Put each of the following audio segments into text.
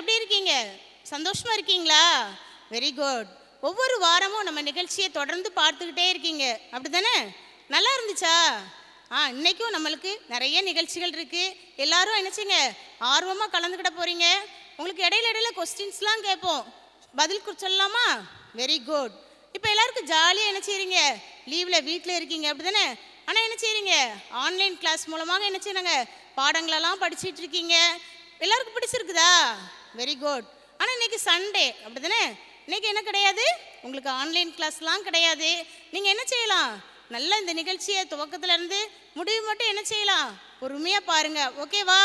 எப்படி இருக்கீங்க? சந்தோஷமா இருக்கீங்களா? Very good. ஒவ்வொரு வாரமும் நம்ம நிகழ்ச்சியை தொடர்ந்து பார்த்துக்கிட்டே இருக்கீங்க, அப்படிதானே? நல்லா இருந்துச்சா? இன்னைக்கும் நம்மளுக்கு நிறைய நிகழ்ச்சிகள் இருக்கு. எல்லாரும் என்னச்சுங்க, ஆர்வமாக கலந்துக்கிட போறீங்க. உங்களுக்கு இடையில இடையில கொஸ்டின்ஸ்லாம் கேட்போம், பதில் சொல்லலாமா? Very good. இப்போ எல்லாருக்கும் ஜாலியாக என்ன செய்றீங்க? லீவில் வீட்டில் இருக்கீங்க, அப்படிதானே? ஆனால் என்ன செய்றீங்க? ஆன்லைன் கிளாஸ் மூலமாக என்ன செய்றாங்க? பாடங்களெல்லாம் படிச்சுட்டு இருக்கீங்க. எல்லாருக்கும் பிடிச்சிருக்குதா? Very good. ஆனால் இன்னைக்கு சண்டே, அப்படிதானே? இன்னைக்கு என்ன கிடையாது, உங்களுக்கு ஆன்லைன் கிளாஸ்லாம் கிடையாது. நீங்கள் என்ன செய்யலாம்? நல்லா இந்த நிகழ்ச்சியை துவக்கத்துலேருந்து முடிவு மட்டும் என்ன செய்யலாம்? பொறுமையாக பாருங்க, ஓகேவா?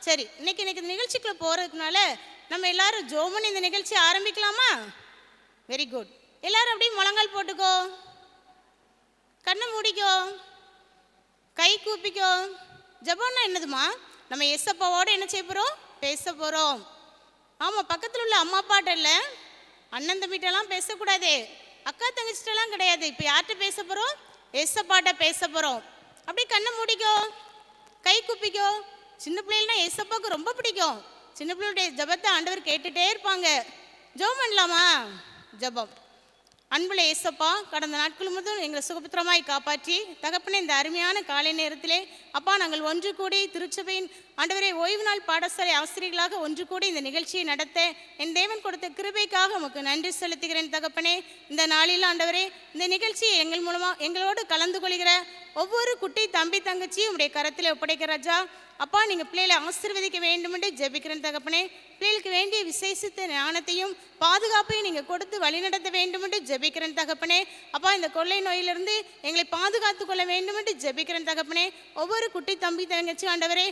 சரி, இன்னைக்கு இந்த நிகழ்ச்சிக்குள்ளே போகிறதுக்குனால நம்ம எல்லாரும் ஜோமன் இந்த நிகழ்ச்சியை ஆரம்பிக்கலாமா? Very good. எல்லாரும் அப்படியே முழங்கால் போட்டுக்கோ, கண்ணை மூடிக்கோ, கை கூப்பிக்கோ. ஜபம்னா என்னதுமா? நம்ம ஏசப்பாவோடு என்ன செய்ய போகிறோம்? பேச போகிறோம். ஆமாம், பக்கத்தில் உள்ள அம்மா அப்பாட்ட இல்லை, அண்ணன் தம்பிகிட்டலாம் பேசக்கூடாது, அக்கா தங்கச்சிட்டெல்லாம் கிடையாது. இப்போ யார்கிட்ட பேச போகிறோம்? ஏசப்பாட்ட பேச போகிறோம். அப்படியே கண்ணை மூடிக்கோ, கை குப்பிக்கோ. சின்ன பிள்ளைகள்னா ஏசப்பாவுக்கு ரொம்ப பிடிக்கும். சின்ன பிள்ளைகளுடைய ஜபத்தை ஆண்டவர் கேட்டுகிட்டே இருப்பாங்க. ஜெபம் பண்ணலாமா? ஜபம். அன்புள்ள ஏசப்பா, கடந்த நாட்கள் முதல் எங்களை சுகபத்திரமாய் காப்பாற்றி தகப்பனே, இந்த அருமையான காலை நேரத்திலே அப்பா நாங்கள் ஒன்று கூடி திருச்சபையின் ஆண்டவரே ஓய்வு நாள் பாடசாலை ஆசிரியர்களாக ஒன்று கூடி இந்த நிகழ்ச்சியை நடத்த என் தேவன் கொடுத்த கிருபைக்காக உமக்கு நன்றி செலுத்துகிறேன் தகப்பனே. இந்த நாளில் ஆண்டவரே, இந்த நிகழ்ச்சியை எங்கள் மூலமாக எங்களோடு கலந்து கொள்கிற ஒவ்வொரு குட்டி தம்பி தங்கச்சியும் உடைய கரத்தில் ஒப்படைக்கிற ராஜா. அப்பா, நீங்கள் பிள்ளைகளை ஆசீர்வதிக்க வேண்டும் என்று ஜெபிக்கிறேன் தகப்பனே. பிள்ளைகளுக்கு வேண்டிய விசேஷித்த ஞானத்தையும் பாதுகாப்பையும் நீங்கள் கொடுத்து வழிநடத்த வேண்டும் என்று ஜெபிக்கிறேன் தகப்பனே. அப்பா, இந்த கொள்ளை நோயிலிருந்து எங்களை பாதுகாத்து கொள்ள வேண்டும் என்று ஜெபிக்கிறேன் தகப்பனே. ஒவ்வொரு குட்டி தம்பி தங்கச்சி ஆண்டவரே,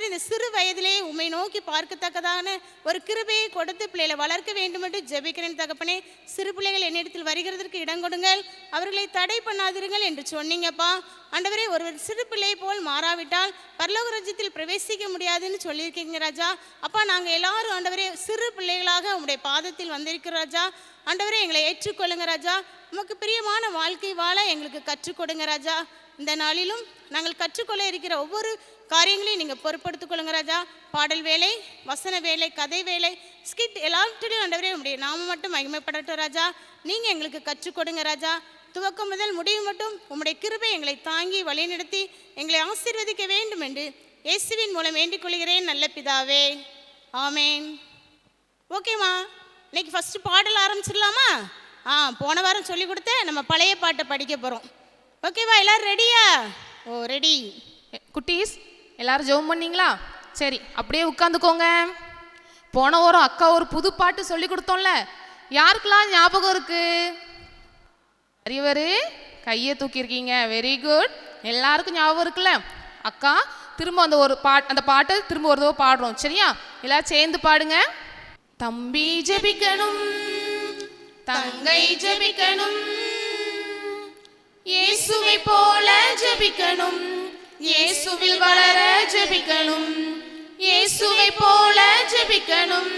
இந்த சிறு வயதிலே உம்மை நோக்கி பார்க்கத்தக்கதான ஒரு கிருபையை கொடுத்து பிள்ளைகளை வளர்க்க வேண்டும் என்று ஜெபிக்கிறேன் தகப்பனே. சிறு பிள்ளைகள் என்னிடத்தில் வருகிறதற்கு இடம் கொடுங்கள், அவர்களை தடை பண்ணாதிருங்கள் என்று சொன்னீங்கப்பா. ஆண்டவரே, ஒருவர் சிறு பிள்ளை போல் மாறாவிட்டால் பரலோக ராஜ்யத்தில் பிரவேசிக்க முடியாதுன்னு சொல்லியிருக்கீங்க ராஜா. அப்பா, நாங்கள் எல்லாரும் ஆண்டவரே சிறு பிள்ளைகளாக உங்களுடைய பாதத்தில் வந்திருக்கிற ராஜா. ஆண்டவரே, எங்களை ஏற்றுக்கொள்ளுங்க ராஜா. உமக்கு பிரியமான வாழ்க்கை வாழ எங்களுக்கு கற்றுக் கொடுங்க ராஜா. இந்த நாளிலும் நாங்கள் கற்றுக்கொள்ள இருக்கிற ஒவ்வொரு காரியங்களையும் நீங்கள் பொறுப்படுத்திக் கொள்ளுங்க ராஜா. பாடல் வேலை, வசன வேலை, கதை வேலை, ஸ்கிட் எல்லாவற்றிலும் ஆண்டவரே உங்களுடைய நாமம் மட்டும் மகிமைப்படட்டும் ராஜா. நீங்கள் எங்களுக்கு கற்றுக் கொடுங்க ராஜா. துவக்கம் முதல் முடிவு மட்டும் உம்முடைய கிருபை எங்களை தாங்கி வழிநடத்தி எங்களை ஆசீர்வதிக்க வேண்டும் என்று இயேசுவின் மூலம் வேண்டிக் கொள்கிறேன் நல்ல பிதாவே, ஆமேன். ஓகேம்மா, இன்னைக்கு ஃபஸ்ட்டு பாடல் ஆரம்பிச்சிடலாமா? போன வாரம் சொல்லி கொடுத்த நம்ம பழைய பாட்டை படிக்க போகிறோம். ஓகேவா? எல்லாரும் ரெடியா? ஓ, ரெடி. குட்டீஸ், எல்லாரும் ஜெபம் பண்ணீங்களா? சரி, அப்படியே உட்காந்துக்கோங்க. போன வாரம் அக்கா ஒரு புது பாட்டு சொல்லி கொடுத்தோம்ல, யாருக்கெல்லாம் ஞாபகம் இருக்கு? அறிவரு கையை தூக்கியிருக்கீங்க. Very good. எல்லாருக்கும் ஞாபகம் இருக்குல்ல? அக்கா திரும்ப அந்த பாட்டை திரும்ப ஒரு தடவை பாடுறோம், சரியா? எல்லாரும் சேர்ந்து பாடுங்க. தம்பி ஜெபிக்கணும், தங்கை ஜெபிக்கணும், இயேசுவை போல ஜெபிக்கணும், இயேசுவில் வளர ஜெபிக்கணும், இயேசுவை போல ஜெபிக்கணும்,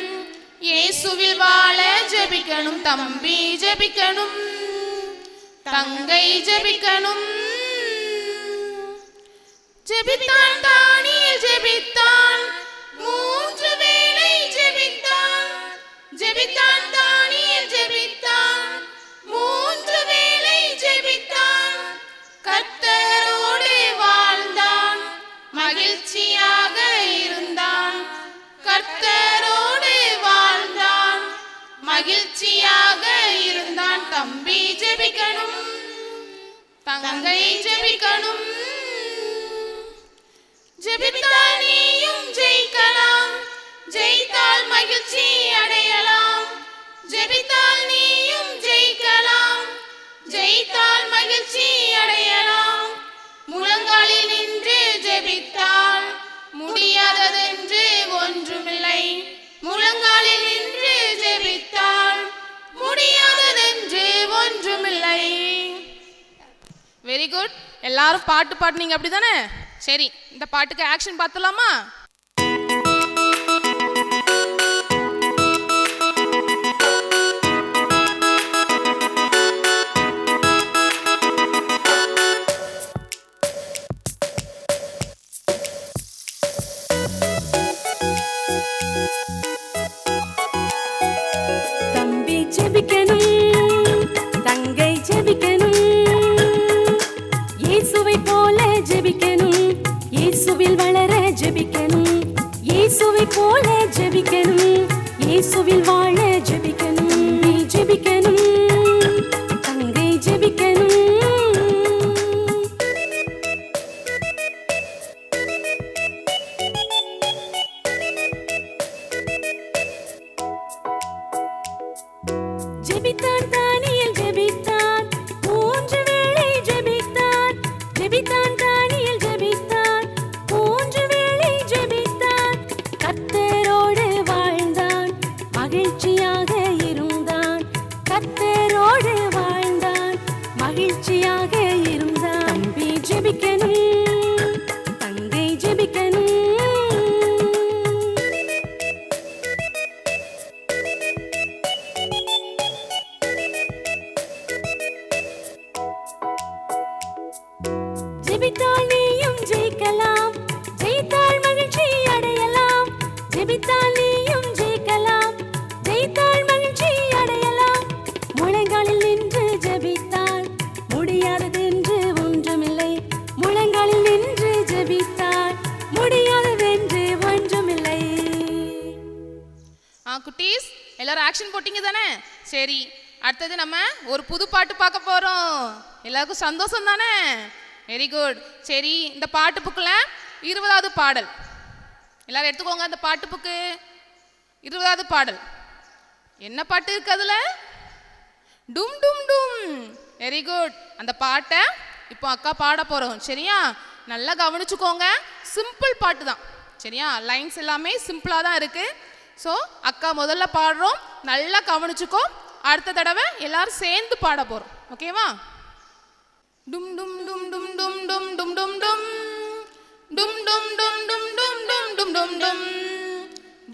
இயேசுவில் வாழ ஜெபிக்கணும். தம்பி ஜெபிக்கணும், தங்கை ஜெபிக்கணும். ஜெபித்தான் தானியேல், ஜெபித்தான் 3 வேளை ஜெபித்தான். ஜெபித்தான் தானியேல், ஜெபித்தான் 3 வேளை ஜெபித்தான். கர்த்தரோடு வாழ்ந்தான், மகிழ்ச்சியாக இருந்தான். கர்த்தரோடு வாழ்ந்தான், மகிழ்ச்சியாக இருந்தான். தம்பி ஜெபிக்கணும், தங்கை ஜெபிக்கணும். ஜெபித்தால் நீயும் ஜெயிக்கலாம், ஜெயித்தால் மகிழ்ச்சி அடையலாம். ஜெபித்தால் நீயும் ஜெயிக்கலாம், ஜெயித்தால் மகிழ்ச்சி அடையலாம். முழங்காலில் நின்று ஜெபித்தால் முடியாததென்று ஒன்றுமில்லை. முழங்காலில் நின்று ஜெபித்தால் முடியாததென்று ஒன்றுமில்லை. Very good. எல்லாரும் பாட்டு பாடுனீங்க, அப்படிதானே? சரி, இந்த பாட்டுக்கு ஆக்ஷன் பார்த்துலாமா? போல ஜெபிக்கணும், இயேசுவில் வாழ ஜெபிக்கணும். நீ ஜெபிக்கணும், தங்கை ஜெபிக்கணும். ஜெபித்தான் தானியேல் ஜெபித்தான், 3 வேளை ஜெபித்தான். ஜெபித்தான் தானியேல் ஜெபித்தான், 3 வேளை ஜெபித்தான். கர்த்தரோடு வாழ்ந்தான், மகிழ்ச்சியாக இருந்தான். கர்த்தரோடு வாழ்ந்தான், மகிழ்ச்சியாக இருந்தான். தம்பி ஜெபிக்கணும், தங்கை ஜெபிக்கணும். ஜெபித்தால் நீயும் ஜெயிக்கலாம், ஜெயித்தால் மகிழ்ச்சி அடையலாம். ஜெபித்தால் நீயும் ஜெயிக்கலாம், ஜெயித்தால் மகிழ்ச்சி அடையலாம். முழங்காலில் நின்று ஜெபித்தால் முடியாததென்று ஒன்றுமில்லை. முழங்காலில் நின்று ஜெபித்தால் முடியாததென்று ஒன்றுமில்லை. குட்டீஸ் எல்லாரும் ஆக்ஷன் போட்டீங்க தானே? சரி, அடுத்தது நம்ம ஒரு புது பாட்டு பார்க்க போறோம். எல்லாருக்கும் சந்தோஷம் தானே? Very good. சரி, இந்த பாட்டு புக்கில் 20வது பாடல் எல்லாரும் எடுத்துக்கோங்க. இந்த பாட்டு புக்கு 20வது பாடல் என்ன பாட்டு இருக்கு அதுல? டும் டும் டும். Very good. அந்த பாட்டை இப்போ அக்கா பாட போறோம். சரியா? நல்லா கவனிச்சுக்கோங்க. சிம்பிள் பாட்டு தான். சரியா? லைன்ஸ் எல்லாமே சிம்பிளாக தான் இருக்கு. ஸோ அக்கா முதல்ல பாடுறோம், நல்லா கவனிச்சுக்கோ. அடுத்த தடவை எல்லாரும் சேர்ந்து பாட போறோம். ஓகேவா? டும் டும் டும் டும் டும் டும் டும் டும் டும் டும் டும் டும் டும் டும் டும் டும் டும் டும்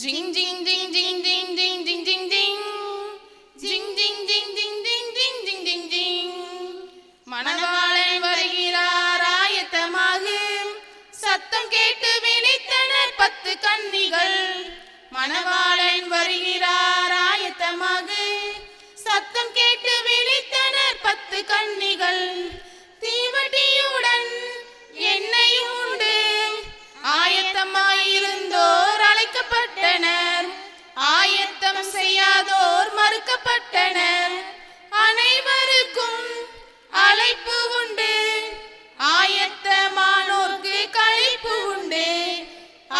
ஜிங் ஜிங் ஜிங் ஜிங் ஜிங் ஜிங் ஜிங் ஜிங் ஜிங் ஜிங் ஜிங் ஜிங் ஜிங் ஜிங் ஜிங் ஜிங் ஜிங் ஜிங். மணவாளன் வருகிறார் ஆயத்தமாக, சத்தம் கேட்டு விழித்தனர் 10 கன்னிகள். மணவாளன் வருகிறார் ஆயத்தமாக, சத்தம் கேட்டு விழித்தனர் 10 கன்னிகள். தீவட்டியுடன் எண்ணெயும் உண்டு, ஆயத்தமாயிருந்தோர் அழைக்கப்பட்டனர். ஆயத்தம் செய்யாதோர் மறுக்கப்பட்டனர். அனைவருக்கும் அழைப்பு உண்டு, ஆயத்தமானோர்க்கு களிப்பு உண்டு.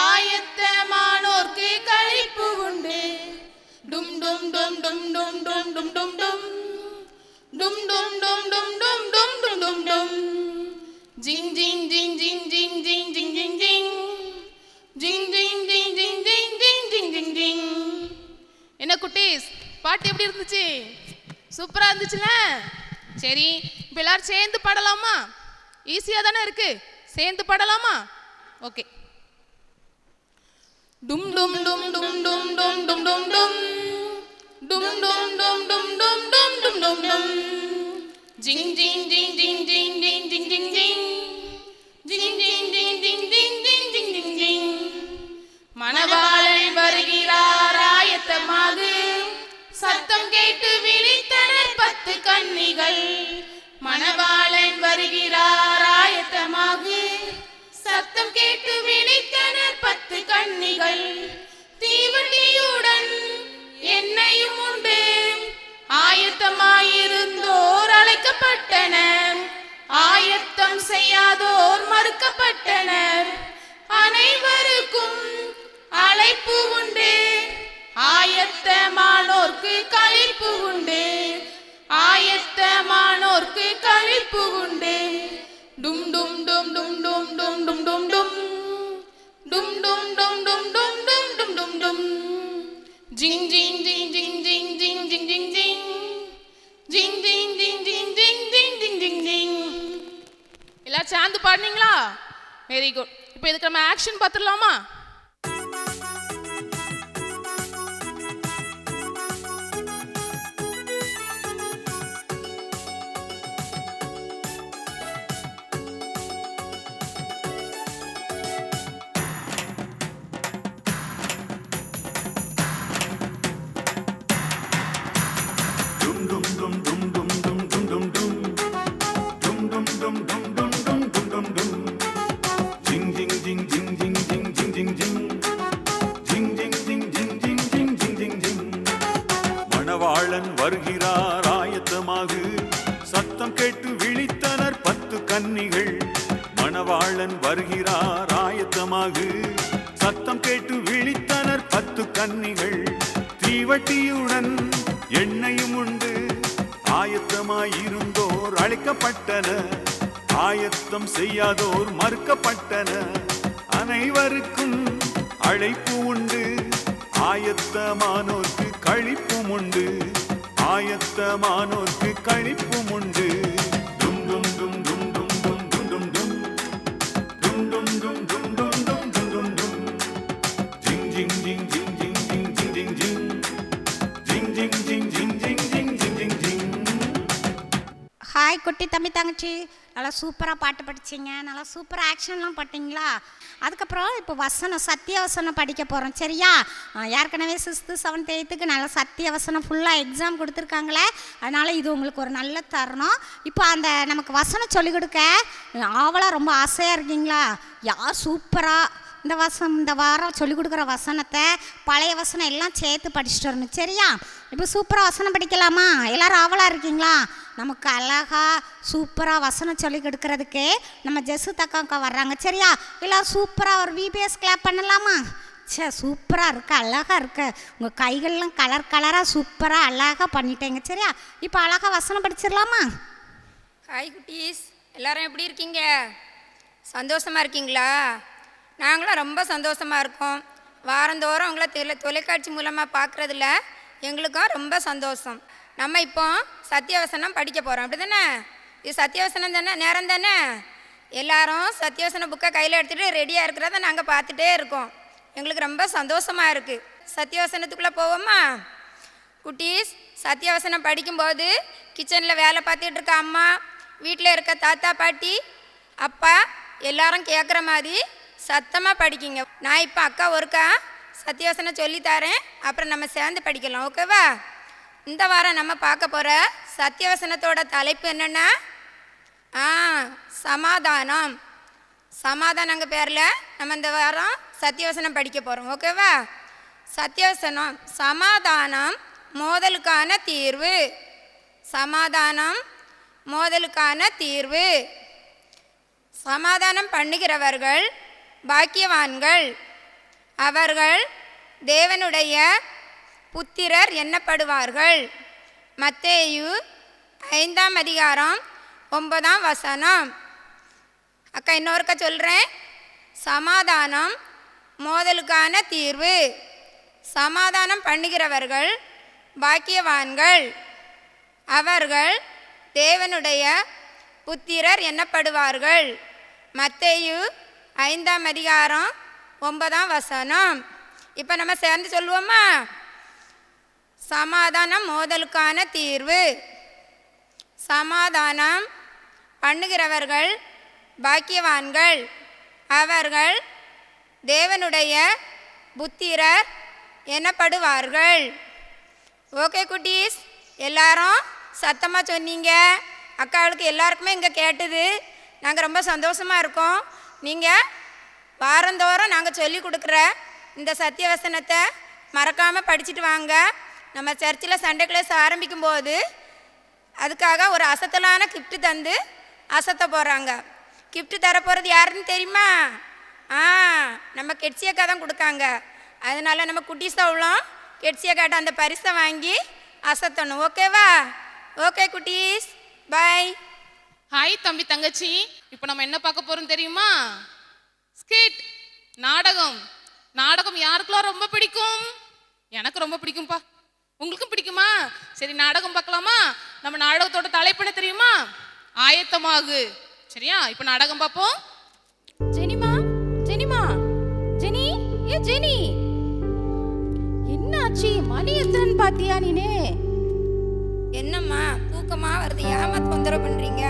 ஆயத்தமானோர்க்கு களிப்பு உண்டு. டும் டும் டும் டும் டும் டும் டும் டும் டும் டும் டும் டும் டும் டும் டும் டும் டும் டும் ஜிங் ஜிங் ஜிங் ஜிங் ஜிங் ஜிங் ஜிங் ஜிங் ஜிங் ஜிங் ஜிங் ஜிங் ஜிங் ஜிங் ஜிங் ஜிங் ஜிங் ஜிங். என்ன குட்டீஸ், பாட்டு எப்படி இருந்துச்சு? சூப்பரா இருந்துச்சுல? சரி, இப்போ எல்லாரும் சேர்ந்து பாடலாமா? ஈஸியா தானே இருக்கு, சேர்ந்து பாடலாமா? ஓகே. டும் டும் டும் டும் டும் டும் டும் டும் டும் டும் டும் டும் டும் டும் டும் டும் டும் டும் ஜிங் ஜிங் ஜிங் ஜிங் ஜிங் ஜிங் ஜிங் ஜிங் ஜிங் ஜிங் ஜிங் ஜிங் ஜிங் ஜிங் ஜிங் ஜிங் ஜிங் ஜிங். மணவாளன் வருகிறார் ஆயத்தமாக, சத்தம் கேட்டு விழித்தனர் 10 கன்னிகள். மணவாளன் வருகிறார் ஆயத்தமாக, சத்தம் கேட்டு விழித்தனர் 10 கன்னிகள். தீவட்டியுடன் எண்ணெயும் உண்டு, ஆயத்தமாயிருந்தோர் அழைக்கப்பட்டனர். ஆயத்தம் செய்யாதோர் மறுக்கப்பட்டனர். அனைவருக்கும் அழைப்பு உண்டு, ஆயத்தமானோர்க்கு களிப்பு உண்டு. ஆயத்தமானோர்க்கு களிப்பு உண்டு. டும் டும் டும் டும் டும் டும் டும் டும் டும் டும் டும் டும் டும் டும் டும் டும் டும் டும் ஜிங் ஜிங் ஜிங் ஜிங் ஜிங் ஜிங் ஜிங் ஜிங் ஜிங் ஜிங் ஜிங் ஜிங் ஜிங் ஜிங் ஜிங் ஜிங் ஜிங் ஜிங். எல்லாம் சேர்ந்து பாடுனீங்களா? Very good. இப்போ இதுக்கு நம்ம ஆக்ஷன் பார்த்துடலாமா? Jing jing jing jing jing jing jing jing jing. மணவாளன் வருகிறார் ஆயத்தமாகு. சத்தம் கேட்டு விழித்தனர் 10 கன்னிகள். மணவாளன் வருகிறார் ஆயத்தமாகு. சத்தம் கேட்டு விழித்தனர் 10 கன்னிகள். தீவட்டியுடன் எண்ணெயும் உண்டு. ஆயத்தமாயிருந்தோர் அழைக்கப்பட்டனர். ஆயத்தம் செய்யாதோர் மறுக்கப்பட்டனர். அனைவருக்கும் அழைப்பு உண்டு. ஆயத்தமானோர்க்கு களிப்பும் உண்டு. ஆயத்தமானோர்க்கு களிப்பும் உண்டு. டும் டும் டும் டும் டும் டும் டும் டும் டும் டும் டும் டும் டும் டும் டும் டும் டும் ஜிங் ஜிங் ஜிங் ஜிங் ஜிங் ஜிங் ஜிங் ஜிங் ஜிங் ஜிங் ஜிங் ஜிங் ஜிங் ஜிங் ஜிங் ஜிங் ஜிங். ஹாய் குட்டி தம்பி தங்கச்சி, நல்லா சூப்பராக பாட்டு படிச்சிங்க, நல்லா சூப்பராக ஆக்ஷன்லாம் போட்டிங்களா. அதுக்கப்புறம் இப்போ வசனம் சத்திய வசனம் படிக்க போகிறோம் சரியா. ஏற்கனவே 6th 7th 8th நல்லா சத்திய வசனம் ஃபுல்லாக எக்ஸாம் கொடுத்துருக்காங்களே, அதனால் இது உங்களுக்கு ஒரு நல்ல தருணம். இப்போ அந்த நமக்கு வசனம் சொல்லிக் கொடுக்க ஆவலாக ரொம்ப ஆசையாக இருக்கீங்களா? யார் சூப்பராக இந்த வாரம் சொல்லிக் கொடுக்குற வசனத்தை பழைய வசனம் எல்லாம் சேர்த்து படிச்சுட்டு வரணும் சரியா. இப்போ சூப்பராக வசனம் படிக்கலாமா? எல்லோரும் ஆவலாக இருக்கீங்களா? நமக்கு அழகாக சூப்பராக வசனம் சொல்லி கொடுக்கறதுக்கு நம்ம ஜெஸ்ஸு தக்காக்கா வர்றாங்க சரியா. எல்லோரும் சூப்பராக ஒரு விபிஎஸ் கிளாப் பண்ணலாமா? சூப்பராக இருக்கு, அழகாக இருக்கு. உங்கள் கைகள்லாம் கலர் கலராக சூப்பராக அழகாக பண்ணிட்டேங்க சரியா. இப்போ அழகாக வசனம் படிச்சிடலாமா? ஹாய் குட்டீஸ், எல்லாரும் எப்படி இருக்கீங்க? சந்தோஷமாக இருக்கீங்களா? நாங்களும் ரொம்ப சந்தோஷமாக இருக்கோம். வாரந்தோறும் உங்களை தொலைக்காட்சி மூலமாக பார்க்குறதுல எங்களுக்கும் ரொம்ப சந்தோஷம். நம்ம இப்போ சத்தியவசனம் படிக்க போகிறோம், அப்படி தானே? இது சத்தியவசனம் தானே, நேரம் தானே? எல்லாரும் சத்தியவசன புக்கை கையில் எடுத்துகிட்டு ரெடியாக இருக்கிறத நாங்கள் பார்த்துட்டே இருக்கோம். எங்களுக்கு ரொம்ப சந்தோஷமாக இருக்குது. சத்தியவசனத்துக்குள்ளே போவோமா? குட்டீஸ், சத்தியவசனம் படிக்கும்போது கிச்சனில் வேலை பார்த்துட்டு இருக்க அம்மா, வீட்டில் இருக்க தாத்தா பாட்டி அப்பா எல்லாரும் கேட்குற மாதிரி சத்தமாக படிக்கிங்க. நான் இப்போ அக்கா ஒருக்கா சத்தியவசனம் சொல்லித்தரேன், அப்புறம் நம்ம சேர்ந்து படிக்கலாம், ஓகேவா? இந்த வாரம் நம்ம பார்க்க போகிற சத்தியவசனத்தோட தலைப்பு என்னென்னா சமாதானம். சமாதானங்க பேரில் நம்ம இந்த வாரம் சத்தியவசனம் படிக்க போகிறோம், ஓகேவா? சத்தியவசனம் சமாதானம் மோதலுக்கான தீர்வு. சமாதானம் மோதலுக்கான தீர்வு. சமாதானம் பண்ணுகிறவர்கள் பாக்கியவான்கள், அவர்கள் தேவனுடைய புத்திரர் எண்ணப்படுவார்கள். மத்தேயு 5ஆம் அதிகாரம் 9ஆம் வசனம். அக்கா இன்னொருக்கா சொல்கிறேன். சமாதானம் மோதலுக்கான தீர்வு. சமாதானம் பண்ணுகிறவர்கள் பாக்கியவான்கள், அவர்கள் தேவனுடைய புத்திரர் எண்ணப்படுவார்கள். மத்தேயு 5ஆம் அதிகாரம் 9ஆம் வசனம். இப்போ நம்ம சேர்ந்து சொல்லுவோமா? சமாதானம் மோதலுக்கான தீர்வு. சமாதானம் பண்ணுகிறவர்கள் பாக்கியவான்கள், அவர்கள் தேவனுடைய புத்திரர் எண்ணப்படுவார்கள். ஓகே குட்டீஸ், எல்லாரும் சத்தமாக சொன்னீங்க. அக்காவுக்கு எல்லாருக்குமே இங்கே கேட்டுது. நாங்கள் ரொம்ப சந்தோஷமாக இருக்கோம். நீங்கள் வாரந்தோறும் நாங்கள் சொல்லி கொடுக்குற இந்த சத்தியவசனத்தை மறக்காமல் படிச்சுட்டு வாங்க. நம்ம சர்ச்சில் சண்டே கிளாஸ் ஆரம்பிக்கும்போது அதுக்காக ஒரு அசத்தலான கிஃப்ட்டு தந்து அசத்த போகிறாங்க. கிஃப்ட்டு தரப்போகிறது யாருன்னு தெரியுமா? நம்ம கெட்சியக்கா தான் கொடுக்காங்க. அதனால் நம்ம குட்டீஸாக உள்ளோம் கெட்சியக்காட்ட அந்த பரிசை வாங்கி அசத்தணும், ஓகேவா? ஓகே குட்டீஸ், பாய். ஹாய் தம்பி தங்கச்சி, இப்போ நம்ம என்ன பார்க்க போறோம் தெரியுமா? ஸ்கிட், நாடகம். நாடகம் யாருக்கெல்லாம் ரொம்ப பிடிக்கும்? எனக்கு ரொம்ப பிடிக்கும்பா. உங்களுக்கும் பிடிக்குமா? சரி, நாடகம் பார்க்கலாமா? நம்ம நாடகத்தோட தலைப்பு என்ன தெரியுமா? ஆயத்தமாகு. சரியா? இப்போ நாடகம் பார்ப்போம். ஜெனிமா, ஜெனிமா, ஜெனி, ஏ ஜெனி, என்னாச்சு? மணி எத்தனைன்னு பாத்தியா நீனே? என்னம்மா தூக்கமாக வருது, ஏமா தொந்தரவு பண்ணுறீங்க?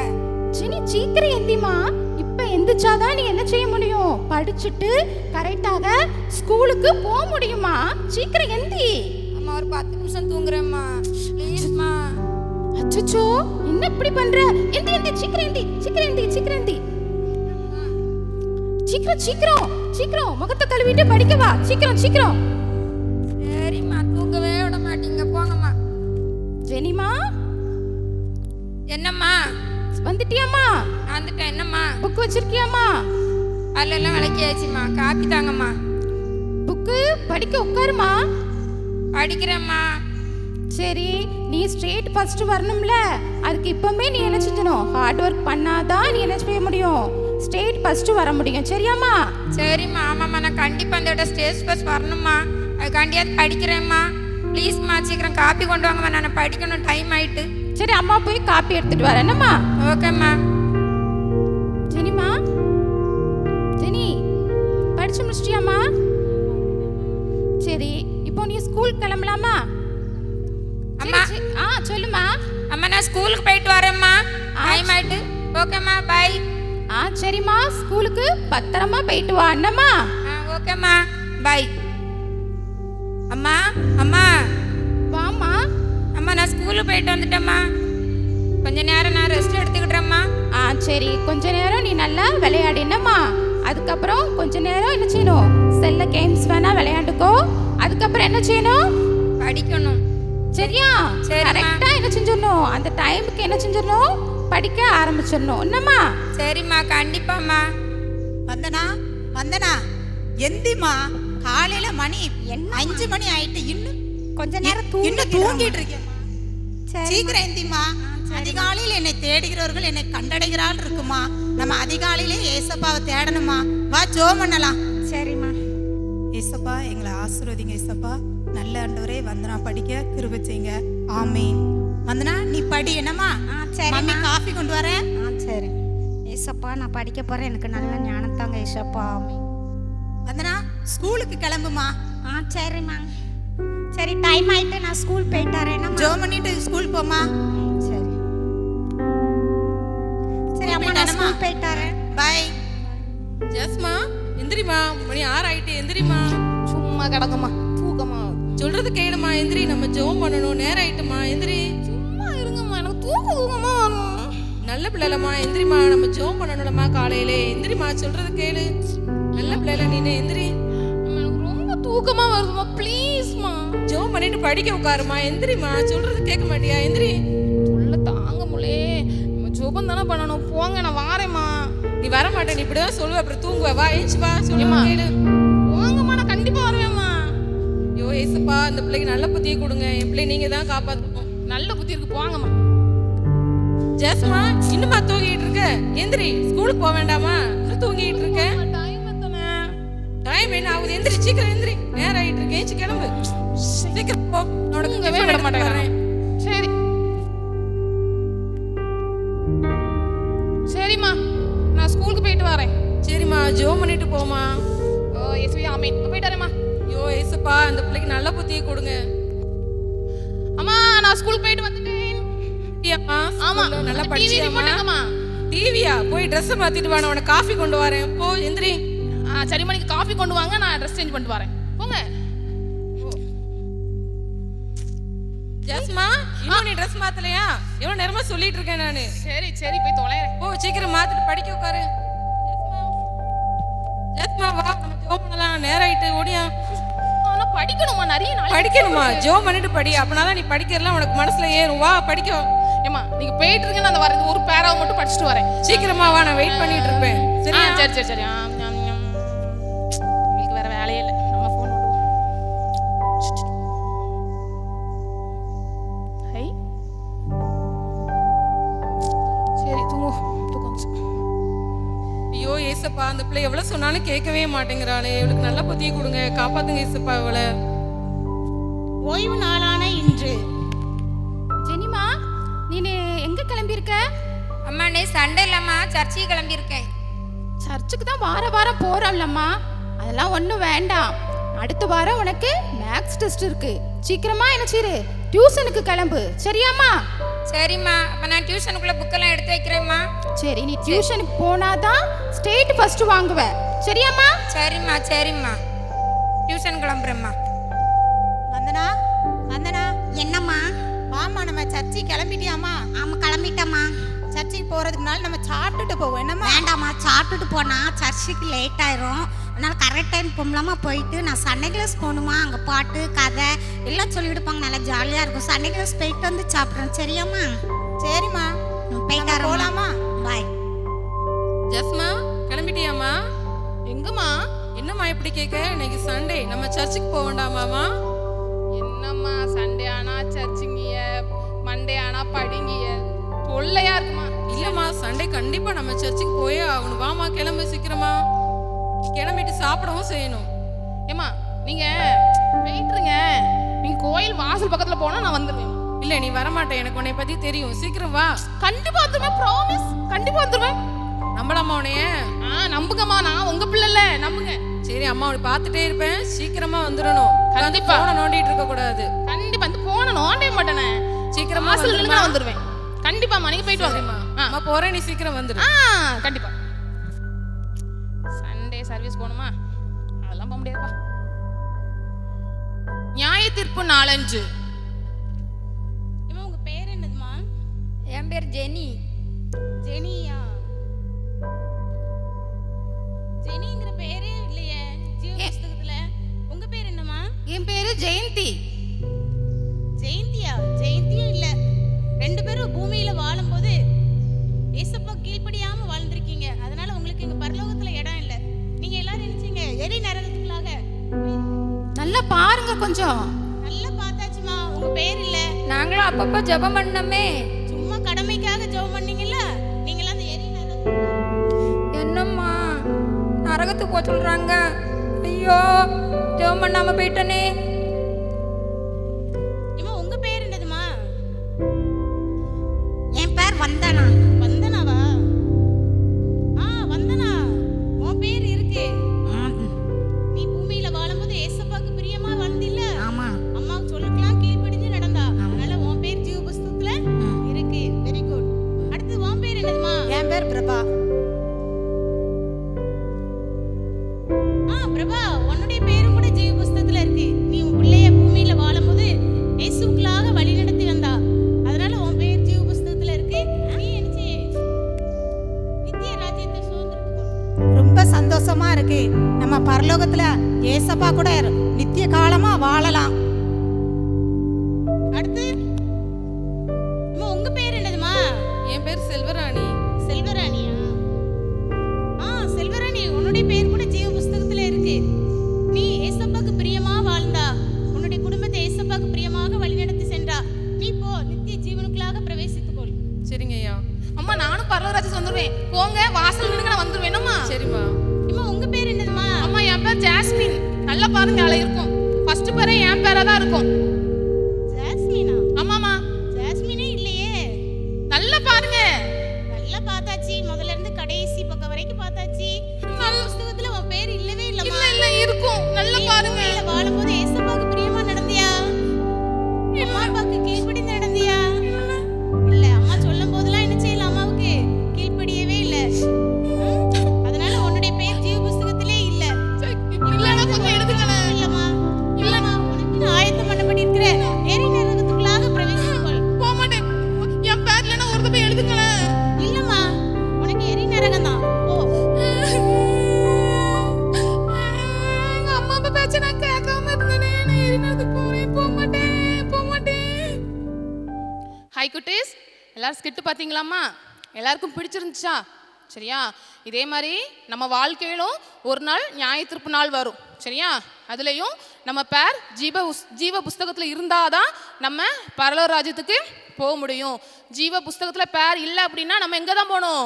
ஜெனி சீக்கிரம் எந்திமா. இப்ப எந்திரிச்சாதான் நீ என்ன செய்ய முடியும்? படிச்சுட்டு கரெக்டாக ஸ்கூலுக்கு போக முடியுமா? சீக்கிரம் எந்தி. அம்மா ஒரு 10 நிமிஷம் தூங்குறேம்மா, ப்ளீஸ்மா. அச்சச்சோ, என்ன இப்படி பண்ற? எந்தி எந்தி, சீக்கிரம் எந்தி, சீக்கிரம் எந்தி, சீக்கிரம் எந்தி. சீக்கிரம் சீக்கிரம் சீக்கிரம் முகத்தை கழுவிட்டு படிக்க வா. சீக்கிரம் சீக்கிரம். சரிம்மா, தூங்கவே விட மாட்டீங்க, போங்கம்மா. ஜெனிமா என்னம்மா? வந்துட்டியாம்மா? நான் வந்துட்டேன். என்னம்மா? புக் வச்சிருக்கியாம்மா? பல்லெல்லாம் விளக்கியாச்சும்மா. காப்பி தாங்கம்மா. புக்கு படிக்க உட்காருமா. படிக்கிறேம்மா. சரி, நீ ஸ்ட்ரெயிட் ஃபர்ஸ்ட் வரணும்ல, அதுக்கு இப்பவுமே நீ என்ன செஞ்சணும், ஹார்ட் ஒர்க் பண்ணாதான் நீ என்ன செய்ய முடியும், ஸ்ட்ரெயிட் ஃபர்ஸ்ட் வர முடியும். சரியாம்மா? சரிம்மா. ஆமாம்மா, நான் கண்டிப்பாக அந்த விட ஸ்டேஜ் ஃபர்ஸ்ட் வரணும்மா. அதுக்காண்டியாவது படிக்கிறேம்மா. ப்ளீஸ்மா சீக்கிரம் காப்பி கொண்டு வாங்கம்மா. நான் படிக்கணும், டைம் ஆயிட்டு. சரி, அம்மா போய் காப்பி எடுத்துட்டு வரேன். என்னம்மா? ஓகேம்மா. ஜெனிமா, ஜெனி படிச்சு முடிச்சிட்டியாம்மா? சரி, இப்போ நீ ஸ்கூல் கிளம்பலாமா? அம்மா. சொல்லுமா. அம்மா, நான் ஸ்கூலுக்கு போயிட்டு வரேம்மா. டைம் ஆயிட்டு. ஓகேம்மா, பாய். சரிம்மா, ஸ்கூலுக்கு பத்திரமா போயிட்டு வா. என்னம்மா? ஓகேம்மா, பாய். அம்மா, அம்மா. வாம்மா. அம்மா, நான் ஸ்கூலுக்கு போயிட்டு வந்துட்டேம்மா. கொஞ்ச நேரம் நான் ரெஸ்ட் எடுத்துக்கிட்டேம்மா. சரி, கொஞ்ச நேரம் நீ நல்லா விளையாடு. என்னம்மா? அதுக்கப்புறம் கொஞ்ச நேரம் என்ன செய்யணும், செல்ல கேம்ஸ் வேணா விளையாண்டுக்கோ. அதுக்கப்புறம் என்ன செய்யணும், படிக்கணும். சரியா? சரிம்மா. கரெக்டா என்ன செஞ்சிடணும், அந்த டைமுக்கு என்ன செஞ்சிடணும், படிக்க ஆரம்பிச்சிடணும். என்னம்மா? சரிம்மா, கண்டிப்பாம்மா. வந்தனா வந்தனா எந்திமா, காலையில மணி 5 மணி ஆயிட்டு, இன்னும் கொஞ்ச நேரம் இன்னும் தூங்கிட்டு இருக்கேன். சரி. சீக்கிரம் எந்திமா. அதிகாலையில் என்னை தேடுகிறவர்கள் என்னை கண்டடைகிறாள் இருக்குமா. நம்ம அதிகாலையிலே ஏசப்பாவை தேடணுமா. வா ஜெபம் பண்ணலாம். சரிம்மா. ஏசப்பா, எங்களை ஆசீர்வதிங்க ஏசப்பா. நல்ல ஆண்டவரே, வந்தனா படிக்க கிருபை செய்யுங்க. ஆமீன். வந்தனா நீ படி. என்னம்மா? சரி. மம்மி காஃபி கொண்டு வரேன். சரி. ஏசப்பா, நான் படிக்க போறேன். எனக்கு நல்ல ஞானம் தாங்க ஏசப்பா. வந்தனா ஸ்கூலுக்கு கிளம்புமா. சரிம்மா. சரி, டைம் ஆயிட்டு, நான் ஸ்கூல் போயிட்டு வரேன். ஜெபம் பண்ணிட்டு ஸ்கூல் போமா. சரி சரி அம்மா, நான் ஸ்கூல் போயிட்டு வரேன். பை. ஜஸ்மா, எந்திரிமா. மணி 6 ஆயிட்டு. எந்திரிமா. சும்மா கிடக்குமா, தூக்கமா. சொல்றது கேளுமா. எந்திரி, நம்ம ஜெபம் பண்ணணும். நேரம் ஆயிட்டுமா. எந்திரி. சும்மா இருங்கம்மா, எனக்கு தூக்கமா வரும். நல்ல பிள்ளைலம்மா. எந்திரிமா, நம்ம ஜெபம் பண்ணணும்லம்மா காலையிலே. எந்திரிமா, சொல்றது கேளு. நல்ல பிள்ளைல நீனு. எந்திரி. எனக்கு ரொம்ப தூக்கமா வருதுமா, ப்ளீஸ்மா. ஜெபம் பண்ணிட்டு படிக்க உட்காருமா. எந்திரிமா, சொல்றது கேட்க மாட்டியா? எந்திரி. சொல்ல தாங்க முலே, நம்ம ஜோபம் தானே பண்ணணும். போங்க, நான் வாரேம்மா. நீ வர மாட்டே, நீ இப்படிதான் சொல்லுவ, அப்புறம் தூங்குவ. வா, ஏஞ்சி வா, சொல்லுமா கேளு. போங்கம்மா, நான் கண்டிப்பா வருவேம்மா. ஐயோ ஏசப்பா, இந்த பிள்ளைக்கு நல்ல புத்தியை கொடுங்க. என் பிள்ளை நீங்க தான் காப்பாற்றணும். நல்ல புத்தி இருக்கு, போங்கம்மா. ஜஸ்மா, இன்னுமா தூங்கிட்டு இருக்க? எந்திரி, ஸ்கூலுக்கு போக வேண்டாமா? இன்னும் தூங்கிட்டு இருக்க? டைம் எத்தனை? டைம் என்ன ஆகுது? எந்திரி, சீக்கிரம் எந்திரி. நேரம் ஆயிட்டு இருக்கு. ஏஞ்சி கிளம்பு. சீக்கிரம் போ. உனக்கு தூங்கவே டிஃபன் விட எடுத்துட்டு மாட்டேங்கிறேன். வரேன். சரி சரிம்மா, நான் ஸ்கூலுக்கு போயிட்டு வரேன். சரிம்மா, ஜெபம் பண்ணிட்டு போமா. எஸ்வி ஆமீன். போயிட்டு வரேம்மா. ஐயோ ஏசப்பா, இந்த பிள்ளைக்கு நல்ல புத்தியை கொடுங்க. அம்மா, நான் ஸ்கூலுக்கு போயிட்டு வந்துட்டேன். அப்படியாம்மா? ஆமா, ஸ்கூல்ல நல்லா டிவி படிச்சியாம்மா? போட்டுங்கம்மா. டிவியா? போய் ட்ரெஸ் மாத்திட்டு வா, நான் உனக்கு காஃபி கொண்டு வரேன். போ, எந்திரி. சரிம்மா, நீங்க காஃபி கொண்டு வாங்க, நான் ட்ரெஸ் சேஞ்ச் பண்ணிட்டு வரேன். போங்க. ஜஸ்மா, இன்னும் நீ ட்ரெஸ் மாத்தலையா? எவ்வளவு நேரமா சொல்லிட்டு இருக்கேன் நானு. சரி சரி, போய் தொலைறேன். போ, சீக்கிரம் மாத்திட்டு படிக்க உட்காரு. ஜஸ்மா, வா, நம்ம ஜெபம் பண்ணலாம். நேரம் ஆயிட்டு. ஓடியா. ஆனா படிக்கணுமா, நிறைய நாளைக்கு படிக்கணுமா? ஜெபம் பண்ணிட்டு படி. அப்பனாதான் நீ படிக்கிறலாம் உனக்கு மனசுல ஏறும். வா, படிக்க. ஏம்மா, நீங்க போயிட்டு இருக்கீங்க, நான் வரேன். ஒரு பேராவை மட்டும் படிச்சுட்டு வரேன். சீக்கிரமா வா, நான் வெயிட் பண்ணிட்டு இருப்பேன். சரியா? சரி சரி சரி. உங்களுக்கு வேற வேலையே இல்லை, நம்ம ஃபோன் விடுவோம். ஹை, சரி தூங்கு, தூக்கம் வந்துச்சு. ஐயோ ஏசப்பா, அந்த பிள்ளை எவ்வளவு சொன்னாலும் கேட்கவே மாட்டேங்கிறாளே. இவளுக்கு நல்ல புத்தியை கொடுங்க. காப்பாத்துங்க ஏசப்பா இவளை. ஓய்வு நாளான இன்று ஜெனிமா, நீ எங்க கிளம்பியிருக்க? அம்மா, நீ சண்டே இல்லம்மா, சர்ச்சுக்கு கிளம்பியிருக்கேன். சர்ச்சுக்கு தான் வார வாரம் போறோம்லம்மா. அதெல்லாம் ஒன்றும் வேண்டாம். அடுத்த வாரம் உனக்கு மேக்ஸ் டெஸ்ட் இருக்கு. சீக்கிரமா என்ன செய்யுரு, டியூஷனுக்கு கிளம்பு. சரியாம்மா? சரிம்மா, அப்போ நான் டியூஷனுக்குள்ள புக்கெல்லாம் எடுத்து வைக்கிறேம்மா. சரி, நீ டியூஷனுக்கு போனாதான் ஸ்டேட் ஃபர்ஸ்ட் வாங்குவ. சரியாம்மா? சரிம்மா, சரிம்மா. டியூஷன் கிளம்புறேம்மா. வந்தனா வந்தனா, என்னம்மா? வாமா, நம்ம சர்ச்சை கிளம்பிட்டியாமா? ஆமா, கிளம்பிட்டம்மா. சர்ச்சைக்கு போறதுக்கு முன்னால நம்ம சாப்பிட்டுட்டு போவோம். என்னம்மா? வேண்டாம்மா, சாப்பிட்டுட்டு போனா சர்ச்சுக்கு லேட் ஆயிரும். அதனால் கரெக்ட் டைம் போகலாமா போயிட்டு நான் சண்டே கிளாஸ் போகணுமா, அங்கே பாட்டு கதை எல்லாம் சொல்லிவிடுப்பாங்க, நல்லா ஜாலியாக இருக்கும். சண்டே கிளாஸ் போயிட்டு வந்து சாப்பிட்றோம். சரியாம்மா? சரிம்மா, போயிட்டு போகலாமா? பாய். ஜஸ்மா கிளம்பிட்டியாம்மா? எங்கம்மா? என்னம்மா இப்படி கேட்க? இன்னைக்கு சண்டே, நம்ம சர்ச்சுக்கு போக வேண்டாமாம்மா? என்னம்மா சண்டே ஆனா சர்ச்சுங்கிய, மண்டே ஆனா படிங்கிய, தொல்லையா இருக்குமா? இல்லம்மா, சண்டே கண்டிப்பா நம்ம சர்ச்சுக்கு போயே ஆகணும். வாமா, கிளம்பு சீக்கிரமா. கிளம்பிட்டு சாப்பிடவும் செய்யணும். ஏம்மா நீங்க போயிட்டுருங்க, நீங்க கோயில் வாசல் பக்கத்துல போனா நான் வந்துடுவேன். இல்ல, நீ வரமாட்டே, எனக்கு உன்னை பத்தி தெரியும். சீக்கிரம் வா. கண்டிப்பா வந்துருவேன், ப்ராமிஸ், கண்டிப்பா வந்துருவேன். நம்பலாமா உன்னைய? நம்புங்கம்மா, நான் உங்க பிள்ளை இல்ல, நம்புங்க. சரி அம்மா, உன்னை பார்த்துட்டே இருப்பேன், சீக்கிரமா வந்துடணும். கண்டிப்பா. போன நோண்டிட்டு இருக்க கூடாது. கண்டிப்பா வந்து போன நோண்டவே மாட்டேனே, சீக்கிரமா வாசல் நின்னு நான் வந்துருவேன். கண்டிப்பாம்மா, நீங்க போயிட்டு வாங்கம்மா. அம்மா போறேன், நீ சீக்கிரம் வந்துடு. கண்டிப்பா. சண்டே சர்வீஸ் போகணுமா? அதெல்லாம் போக முடியாதுப்பா. நியாய தீர்ப்பு நாளன்று. இவன் உங்க பேர் என்னதுமா? என் பேர் ஜெனி. ஜெனியா? ஜெனிங்கிற பேரே இல்லையே ஜீவ புஸ்தகத்துல. உங்க பேர் என்னம்மா? என் பேரு ஜெயந்தி. ஜெயந்தியா? ஜெயந்தியும் இல்ல. ரெண்டு பேரும் பூமியில வாழும்போது ஏசப்பா கீழ்ப்படியாம வாழ்ந்திருக்கீங்க. அதனால உங்களுக்கு எங்க பரலோகத்துல இடம் இல்ல. நீங்க எல்லாரும் நினைச்சீங்க எரி நரகத்துக்குள்ளாக. நல்லா பாருங்க கொஞ்சம். நல்லா பார்த்தாச்சுமா, உங்க பேர் இல்ல. நாங்களும் அப்பப்போ ஜெபம் பண்ணோமே. சும்மா கடமைக்காக ஜெபம் பண்ணீங்கல்ல, நீங்களாம் அந்த எரி நரகத்துக்கு. என்னம்மா நரகத்துக்கு போக சொல்றாங்க? ஐயோ, ஜெபம் பண்ணாம போயிட்டனே. இவன் உங்க பேர் என்னதுமா? என் பேர் வந்தனா. வந்தனாவா? வந்தனா, உன் பேர் இருக்கு. நீ பூமியில வாழும்போது ஏசப்பாக்கு பிரியமா வாழ்ந்தில்ல? ஆமா. அம்மா சொல்லுக்கலாம் கீழ்ப்படிஞ்சு நடந்தா. அதனால உன் பேர் ஜீவ புஸ்தகத்துல இருக்கு. Very good. அடுத்து உன் பேர் என்னதுமா? என் பேர் பிரபா. பிரபா, உன்னுடைய பேரும் கூட ஜீவ புஸ்தகத்துல இருக்கு. நீ உன் பிள்ளைய பூமியில வாழும்போது இயேசுவுக்குள்ளாக வழி நடத்தி வந்தா. அதனால உன் பேர் ஜீவ புஸ்தகத்துல இருக்கு. நீ நினைச்சு நித்திய ராஜ்யத்தை சுதந்திரத்துக்கு. ரொம்ப சந்தோஷமா இருக்கு. நம்ம பரலோகத்துல ஏசப்பா கூட நித்திய காலமா வாழலாம். அடுத்து உங்க பேர் என்னதுமா? என் பேர் செல்வராணி. செல்வராணியா? செல்வராணி, உன்னுடைய பேர் கூட ஜீவ புஸ்தகத்துல இருக்கு. நீ ஏசப்பாக்கு பிரியமா வாழ்ந்தா, உன்னுடைய குடும்பத்தை ஏசப்பாக்கு பிரியமாக வழிநடத்தி சென்றா. நீ போ, நித்திய ஜீவனுக்குள்ளாக பிரவேசித்துக்கொள். சரிங்க ஐயா. அம்மா நானும் பரலோகராஜ்யத்துக்கு வந்துருவேன். போங்க, வாசல் நின்னுங்க, நான் வந்துருவேன். என்னம்மா? சரிம்மா. இம்மா உங்க பேர் என்னதுமா? அம்மா என் பேர் ஜாஸ்மின். நல்லா பாருங்க, அதுல இருக்கும். ஃபர்ஸ்ட் பேரே என் பேரா தான் இருக்கும். ஜாஸ்மினா? ஆமாமா. ஜாஸ்மினே இல்லையே. நல்லா பாருங்க. நல்லா பார்த்தாச்சு, முதல்ல இருந்து கடைசி பக்கம் வரைக்கும் பார்த்தாச்சு. புஸ்தகத்துல உன் பேர் இல்லவே இல்லம்மா. இல்ல இருக்கும். நல்லா பாருங்க. பூமியில வாழும்போது ஏசப்பாக்கு பிரியமா நடந்தியா? அம்மா அப்பாக்கு கீழ்ப்படிந்து நடந்தியா? இல்ல. அம்மா சொல்லும் போதெல்லாம் என்ன செய்யல, அம்மாவுக்கு கீழ்ப்படியவே இல்ல. அதனால உன்னுடைய பேர் ஜீவ புஸ்தகத்திலே இல்ல. இல்லன்னா கொஞ்சம் எழுதுங்களேன். இல்லம்மா, இல்லம்மா, உனக்கு ஆயத்தம் பண்ணப்படி இருக்கிற எரி நரகத்துக்குள்ளாக பிரவேசித்துக்கொள். போக மாட்டேன். என் பேர்ல என்ன ஒரு தடவை எழுதுங்களேன். இல்லம்மா, உனக்கு எரி நரகம் தான். போ. எங்க அம்மா அப்பா பேச்ச நான் கேட்காம இருந்தேனே. நான் எரினது போறேன். போக மாட்டேன். ஹாய் குட்டீஸ், எல்லாரும் ஸ்கிட் பார்த்தீங்களாம்மா? எல்லாருக்கும் பிடிச்சிருந்துச்சா? சரியா? இதே மாதிரி நம்ம வாழ்க்கையிலும் ஒரு நாள் நியாய தீர்ப்பு நாள் வரும். சரியா? அதுலேயும் நம்ம பேர் ஜீவ புஸ்தகத்தில் இருந்தாதான் நம்ம பரலோக ராஜ்யத்துக்கு போக முடியும். ஜீவ புஸ்தகத்தில் பேர் இல்லை அப்படின்னா நம்ம எங்கே தான் போகணும்?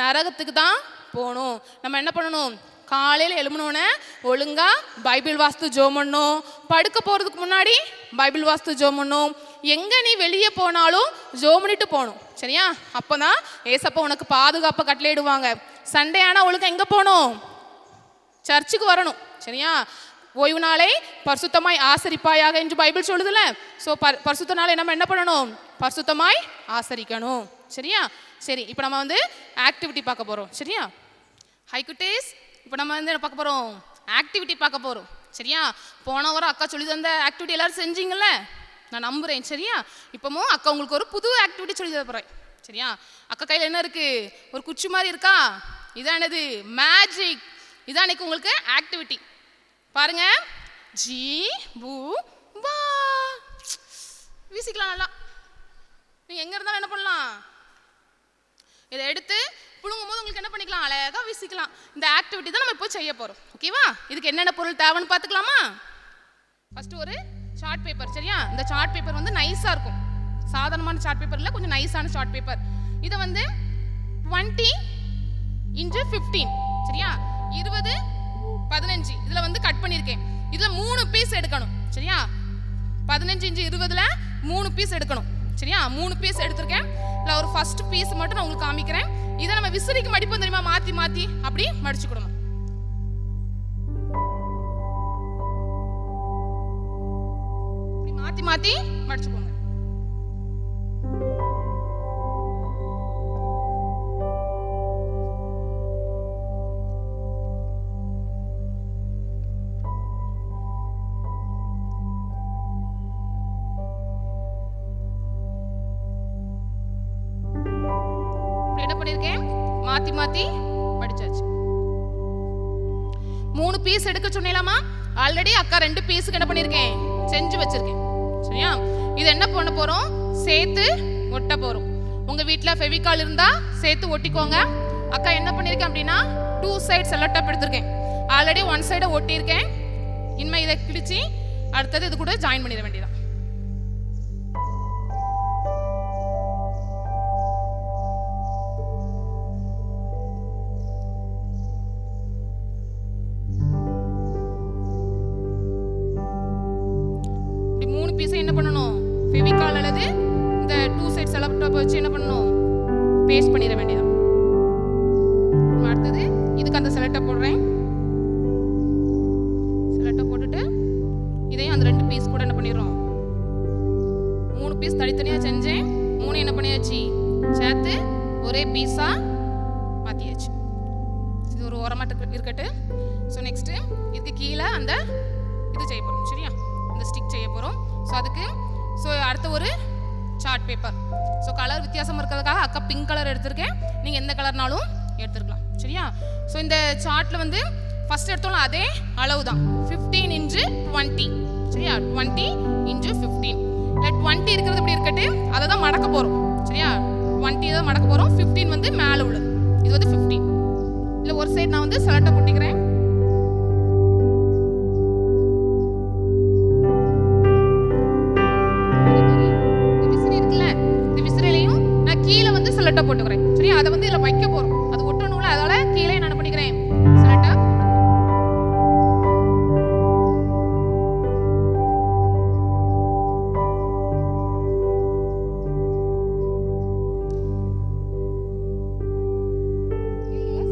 நரகத்துக்கு தான் போகணும். நம்ம என்ன பண்ணணும்? காலையில் எழுமணுன்னே ஒழுங்கா பைபிள் வாஸ்து ஜெபம் பண்ணணும். படுக்க போகிறதுக்கு முன்னாடி பைபிள் வாஸ்து ஜெபம் பண்ணணும். எங்கே நீ வெளியே போனாலும் ஜெபம் பண்ணிட்டு போகணும். சரியா? அப்போ தான் ஏசப்பா உனக்கு பாதுகாப்பை கட்டளையிடுவாங்க. சண்டே ஆனால் ஒழுங்கா எங்கே போகணும்? சர்ச்சுக்கு வரணும். சரியா? ஓய்வு நாளை பரிசுத்தமாய் ஆசரிப்பாயாக என்று பைபிள் சொல்லுதுல. ஸோ பரிசுத்த நாளை நம்ம என்ன பண்ணணும்? பரிசுத்தமாய் ஆசரிக்கணும். சரியா? சரி, இப்போ நம்ம வந்து ஆக்டிவிட்டி பார்க்க போகிறோம். சரியா? ஹை குட்டீஸ், இப்போ நம்ம வந்து என்ன பார்க்க போகிறோம்? ஆக்டிவிட்டி பார்க்க போகிறோம். சரியா? போன வாரம் அக்கா சொல்லி தந்த ஆக்டிவிட்டி எல்லாரும் செஞ்சீங்கல்ல, நான் நம்புகிறேன். சரியா? இப்போவும் அக்கா உங்களுக்கு ஒரு புது ஆக்டிவிட்டி சொல்லி தர போகிறேன். சரியா? அக்கா கையில் என்ன இருக்குது? ஒரு குச்சி மாதிரி இருக்கா? இதானது மேஜிக். இதான் இன்னைக்கு உங்களுக்கு ஆக்டிவிட்டி. பாருங்க, ஜி பூ வா வீசிக்கலாம். நல்லா நீங்க எங்க இருந்தாலும் என்ன பண்ணலாம், இதை எடுத்து புழுங்கும் போது உங்களுக்கு என்ன பண்ணிக்கலாம், அழகா வீசிக்கலாம். இந்த ஆக்டிவிட்டி தான் நம்ம இப்போ செய்ய போறோம். ஓகேவா? இதுக்கு என்னென்ன பொருள் தேவைன்னு பார்த்துக்கலாமா? ஃபர்ஸ்ட் ஒரு சார்ட் பேப்பர். சரியா? இந்த சார்ட் பேப்பர் வந்து நைஸா இருக்கும். சாதாரணமான சார்ட் பேப்பர் இல்லை, கொஞ்சம் நைஸான சார்ட் பேப்பர். இதை வந்து 20 x 15. சரியா? 20 15 இதுல வந்து கட் பண்ணியிருக்கேன். இதுல 3 பீஸ் எடுக்கணும். சரியா? 15 x 20ல 3 பீஸ் எடுக்கணும். சரியா? 3 பீஸ் எடுத்திருக்கேன். இல்லை ஒரு ஃபர்ஸ்ட் பீஸ் மட்டும் நான் உங்களுக்கு காமிக்கிறேன். இதை நம்ம விசிறிக்கு மடிப்போம் தெரியுமா, மாற்றி மாற்றி அப்படி மடிச்சுக்கணும். இப்படி மாற்றி மாற்றி மடிச்சுக்கோங்க. மாத்தி மாத்தி படிச்சாச்சு. 3 பீஸ் எடுக்க சொன்னேலாமா? ஆல்ரெடி அக்கா 2 பீஸுக்கு என்ன பண்ணிருக்கேன், செஞ்சு வச்சிருக்கேன். சரியா? இது என்ன பண்ண போறோம், சேர்த்து ஒட்ட போறோம். உங்க வீட்ல ஃபெவிகால் இருந்தா சேர்த்து ஒட்டிக்கோங்க. அக்கா என்ன பண்ணிருக்கேன் அப்படின்னா 2 சைடு செல்லோ டேப் எடுத்திருக்கேன். ஆல்ரெடி 1 சைட ஒட்டியிருக்கேன். இனிமே இதை கிழிச்சு அடுத்தது இது கூட ஜாயின் பண்ணிட வேண்டியதான். என்ன பண்ணணும், ஃபெவிகால் அல்லது இந்த 2 சைடு செல்லோ டேப் வச்சு என்ன பண்ணணும், பேஸ்ட் பண்ணிட வேண்டியதான். அடுத்தது இதுக்கு அந்த செல்லோ டேப் போடுறேன். செல்லோ டேப் போட்டுட்டு இதையும் அந்த 2 பீஸ் கூட என்ன பண்ணிடுறோம், 3 பீஸ் தனித்தனியா செஞ்சேன். 3 என்ன பண்ணியாச்சு, சேர்த்து ஒரே பீஸா மாத்தியாச்சு. இது ஒரு ஓரமாட்டு இருக்கட்டு. ஸோ நெக்ஸ்ட் இதுக்கு கீழே அந்த இது செய்ய போறோம். சரியா? இந்த ஸ்டிக் செய்ய போறோம். ஸோ அதுக்கு அடுத்த ஒரு சார்ட் பேப்பர். ஸோ கலர் வித்தியாசம் இருக்கிறதுக்காக அக்கா பிங்க் கலர் எடுத்திருக்கேன். நீங்கள் எந்த கலர்னாலும் எடுத்துருக்கலாம். சரியா? ஸோ இந்த சார்ட்டில் வந்து ஃபர்ஸ்ட் எடுத்தோம்னா அதே அளவு தான், 15 x 20. சரியா? 20 x 15. இல்லை 20 இருக்கிறது இப்படி இருக்கட்டு, அதை தான் மடக்க போகிறோம். சரியா? 20 தான் மடக்க போகிறோம். 15 வந்து மேலே உள்ளது, இது வந்து 15. இல்லை ஒரு சைடு நான் வந்து செலட்டை போட்டிக்கிறேன். செலட்டா போட்டுக்கிறேன். சரியா? அதை வந்து இதுல வைக்க போறோம். அது ஒட்டணும்ல, அதனால கீழே நான் பண்ணிக்கிறேன் செலட்டா.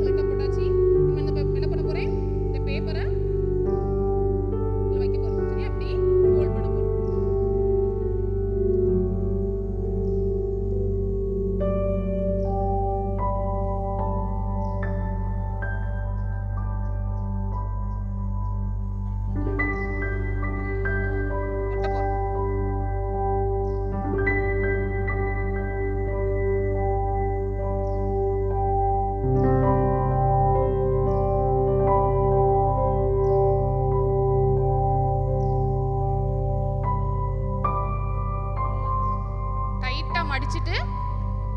செலட்டா போட்டாச்சு. என்ன பண்ண போறேன், இந்த பேப்பரை இதுல வைக்க போறோம். சரியா? அப்படி ஃபோல்ட் பண்ண போறோம். மடிச்சிட்டு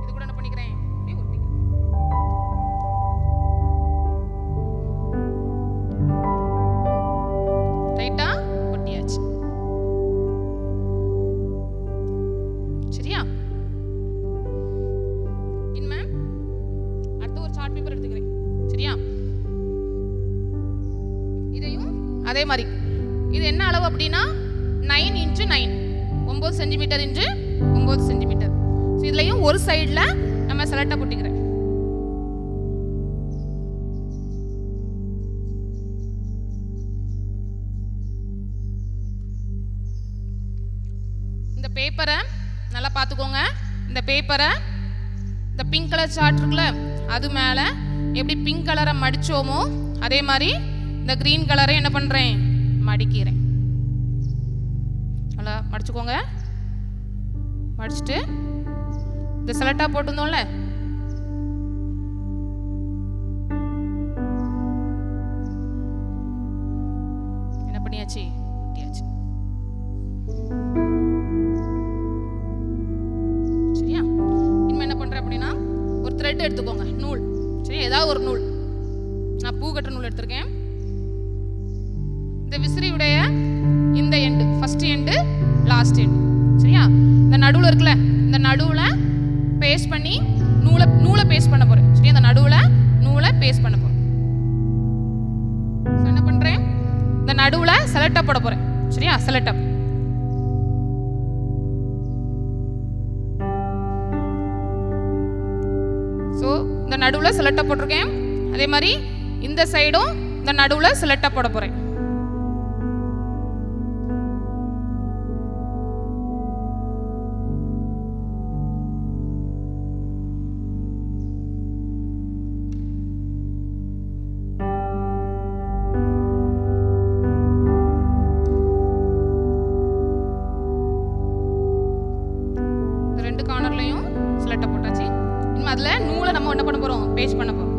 இது கூட என்ன பண்ணிக்கிறேன், அப்படியே ஒட்டிக்கிறேன். ரைட்டா ஒட்டியாச்சு. சரியா? இனிமே அடுத்த ஒரு சார்ட் பேப்பர் எடுத்துக்கிறேன். சரியா? இதையும் அதே மாதிரி, இது என்ன அளவு அப்படின்னா 9 x 9, 9 சென்டிமீட்டர் x 9 சென்டிமீட்டர். இதுலயும் ஒரு சைடுல நம்ம செலட்டா போட்டுக்கிறேன். இந்த பேப்பரை நல்லா பார்த்துக்கோங்க. இந்த பேப்பரை இந்த பிங்க் கலர் சார்ட் இருக்குல்ல, அது மேல எப்படி பிங்க் கலரை மடிச்சோமோ அதே மாதிரி இந்த கிரீன் கலரை என்ன பண்றேன், மடிக்கிறேன். நல்லா மடிச்சுக்கோங்க. மடிச்சுட்டு இந்த செலட்டா போட்டுருந்தோம்ல, த்ரெட் எடுத்துக்கோங்க, நூல். சரி, ஏதாவது ஒரு நூல். நான் பூ கட்டுற நூல் எடுத்திருக்கேன். இந்த விசிறியுடைய இந்த end, first end, last end. சரியா? இந்த நடுவில் இருக்குல்ல, இந்த நடுவில் பேஸ்ட் பண்ணி நூலை பேஸ்ட் பண்ண போறேன். சரியா? இந்த நடுவில் நூலை பேஸ்ட் பண்ண போறேன். என்ன பண்றேன், இந்த நடுவில் செலக்டப் போட போறேன். சரியா? செலக்டப். ஸோ இந்த நடுவில் செலக்டப் போட்டிருக்கேன். அதே மாதிரி இந்த சைடும் இந்த நடுவில் செலக்டப் போட போறேன். கார்னர்லையும் செலக்டப் போட்டாச்சு. இனிமே அதுல நூலை நம்ம என்ன பண்ண போறோம், பேஸ்ட் பண்ண போறோம்.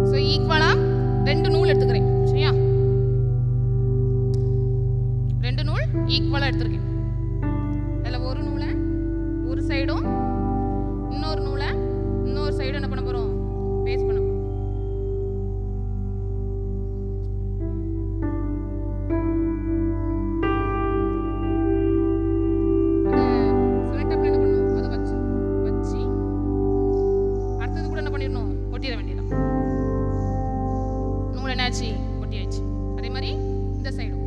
ஸோ ஈக்குவலா 2 நூல் எடுத்துக்கிறேன். சரியா? 2 நூல் ஈக்குவலா எடுத்துருக்கேன். ஒரு நூலை ஒரு சைடும் இன்னொரு நூலை இன்னொரு சைடும் என்ன பண்ண போறோம், பேஸ்ட் பண்ண போறோம். செலக்டப்ல என்ன பண்ணணும், அதை வச்சு அடுத்தது கூட என்ன பண்ணிடணும், ஒட்டிட வேண்டியதான். நூல் என்னாச்சு, ஒட்டியாச்சு. அதே மாதிரி இந்த சைடும்.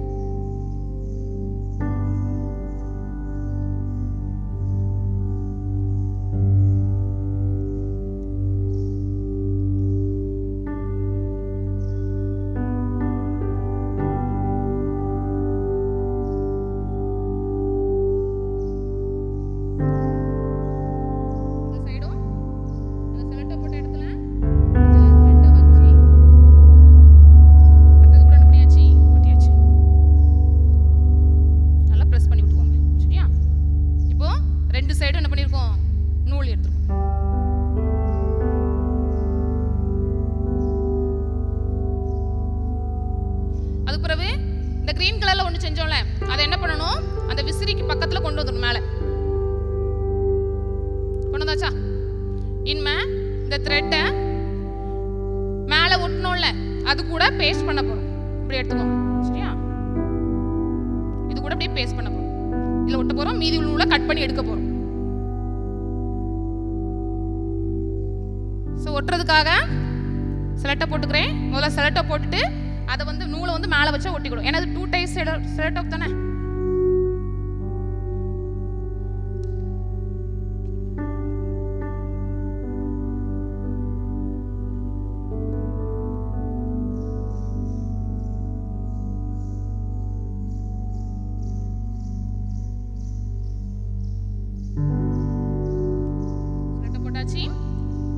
இனிமே இந்த த்ரெட்டை மேலே ஒட்டணும்ல, அது கூட பேஸ்ட் பண்ண போறோம். இப்படி எடுத்துக்கோங்க. சரியா? இது கூட அப்படியே பேஸ்ட் பண்ண போறோம். இதுல ஒட்ட போறோம், மீதி உள்ள கட் பண்ணி எடுக்க போறோம். ஸோ ஒட்டுறதுக்காக செலக்டை போட்டுக்கிறேன். முதல்ல செலக்டை போட்டுட்டு அதை வந்து நூலை வந்து மேலே வச்சா ஒட்டிக்கிடும். ஏன்னா அது 2 டைப்ஸ் செலக்ட் தானே.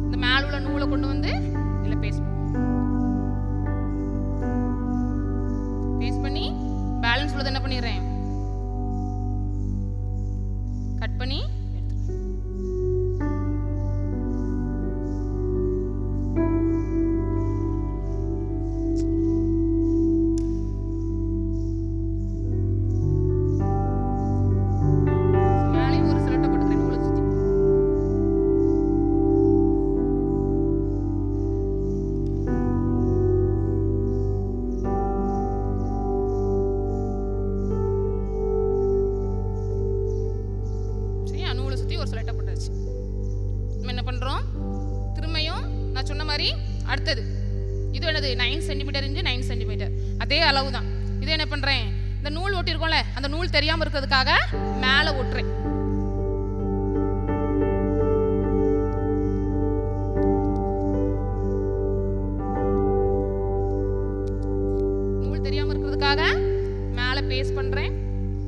இந்த மேல உள்ள நூலை கொண்டு வந்து இதுல பேஸ்ட் பண்ணி பேலன்ஸ் உள்ளது என்ன பண்ணிடுறேன், கட் பண்ணி அடுத்தது இது என்னது 9 சென்டிமீட்டர் இன்டு 9 சென்டிமீட்டர். அதே அளவு தான். இது என்ன பண்றேன், இந்த நூல் ஒட்டி இருக்கோம்ல, அந்த நூல் தெரியாம இருக்கிறதுக்காக மேலே ஒட்டுறேன். நூல் தெரியாம இருக்கிறதுக்காக மேலே பேஸ்ட் பண்றேன்.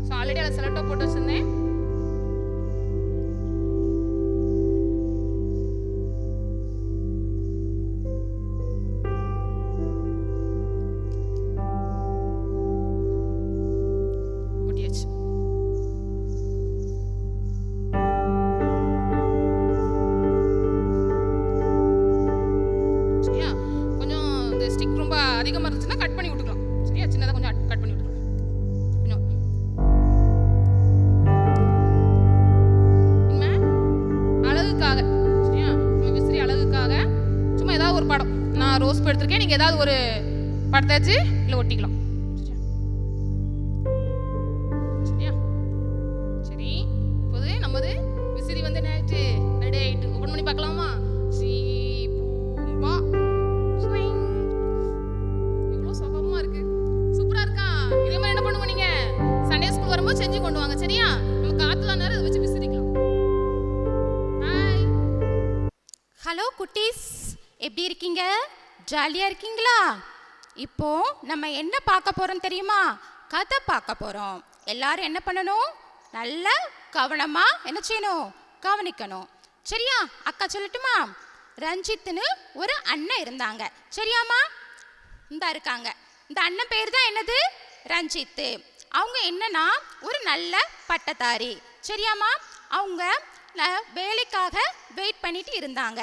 ஸோ ஆல்ரெடி அதை செலக்டோ போட்டு வச்சிருந்தேன். அதிகமாக இருந்துச்சுன்னா கட் பண்ணி விட்டுக்கலாம். சரியா, சின்னதாக கொஞ்சம் கட் பண்ணி விட்டுக்கலாம். கொஞ்சம் இனிமே அழகுக்காக, சரியா, நம்ம விசிறி அழகுக்காக சும்மா ஏதாவது ஒரு படம், நான் ரோஸ் பூ எடுத்திருக்கேன், நீங்கள் ஏதாவது ஒரு படத்தை வச்சு இல்லை ஒட்டிக்கலாம். சரியா, சரி, இப்போது நமது விசிறி வந்து என்ன ஆயிட்டு, ரெடி ஆயிட்டு. ஓப்பன் பண்ணி பார்க்கலாமா? எவ்வளோ சுகமா இருக்கு, சூப்பரா இருக்கா? இதே மாதிரி என்ன பண்ணுவோம், நீங்க சண்டே ஸ்கூல் வரும்போது செஞ்சு கொண்டு வாங்க. சரியா, நம்ம காத்துல நேரம் இதை வச்சு விசிறிக்கலாம். ஹாய். ஹலோ குட்டீஸ், எப்படி இருக்கீங்க? ஜாலியாக இருக்கீங்களா? இப்போ நம்ம என்ன பார்க்க போகிறோம் தெரியுமா? கதை பார்க்க போகிறோம். எல்லாரும் என்ன பண்ணணும்? நல்ல கவனமாக என்ன செய்யணும்? கவனிக்கணும். சரியா? அக்கா சொல்லட்டுமா? ரஞ்சித்னு ஒரு அண்ணன் இருந்தாங்க. சரியாம்மா? இந்த இருக்காங்க. இந்த அண்ணன் பேர் தான் என்னது? ரஞ்சித்து. அவங்க என்னன்னா ஒரு நல்ல பட்டதாரி. சரியாம்மா? அவங்க வேலைக்காக வெயிட் பண்ணிட்டு இருந்தாங்க.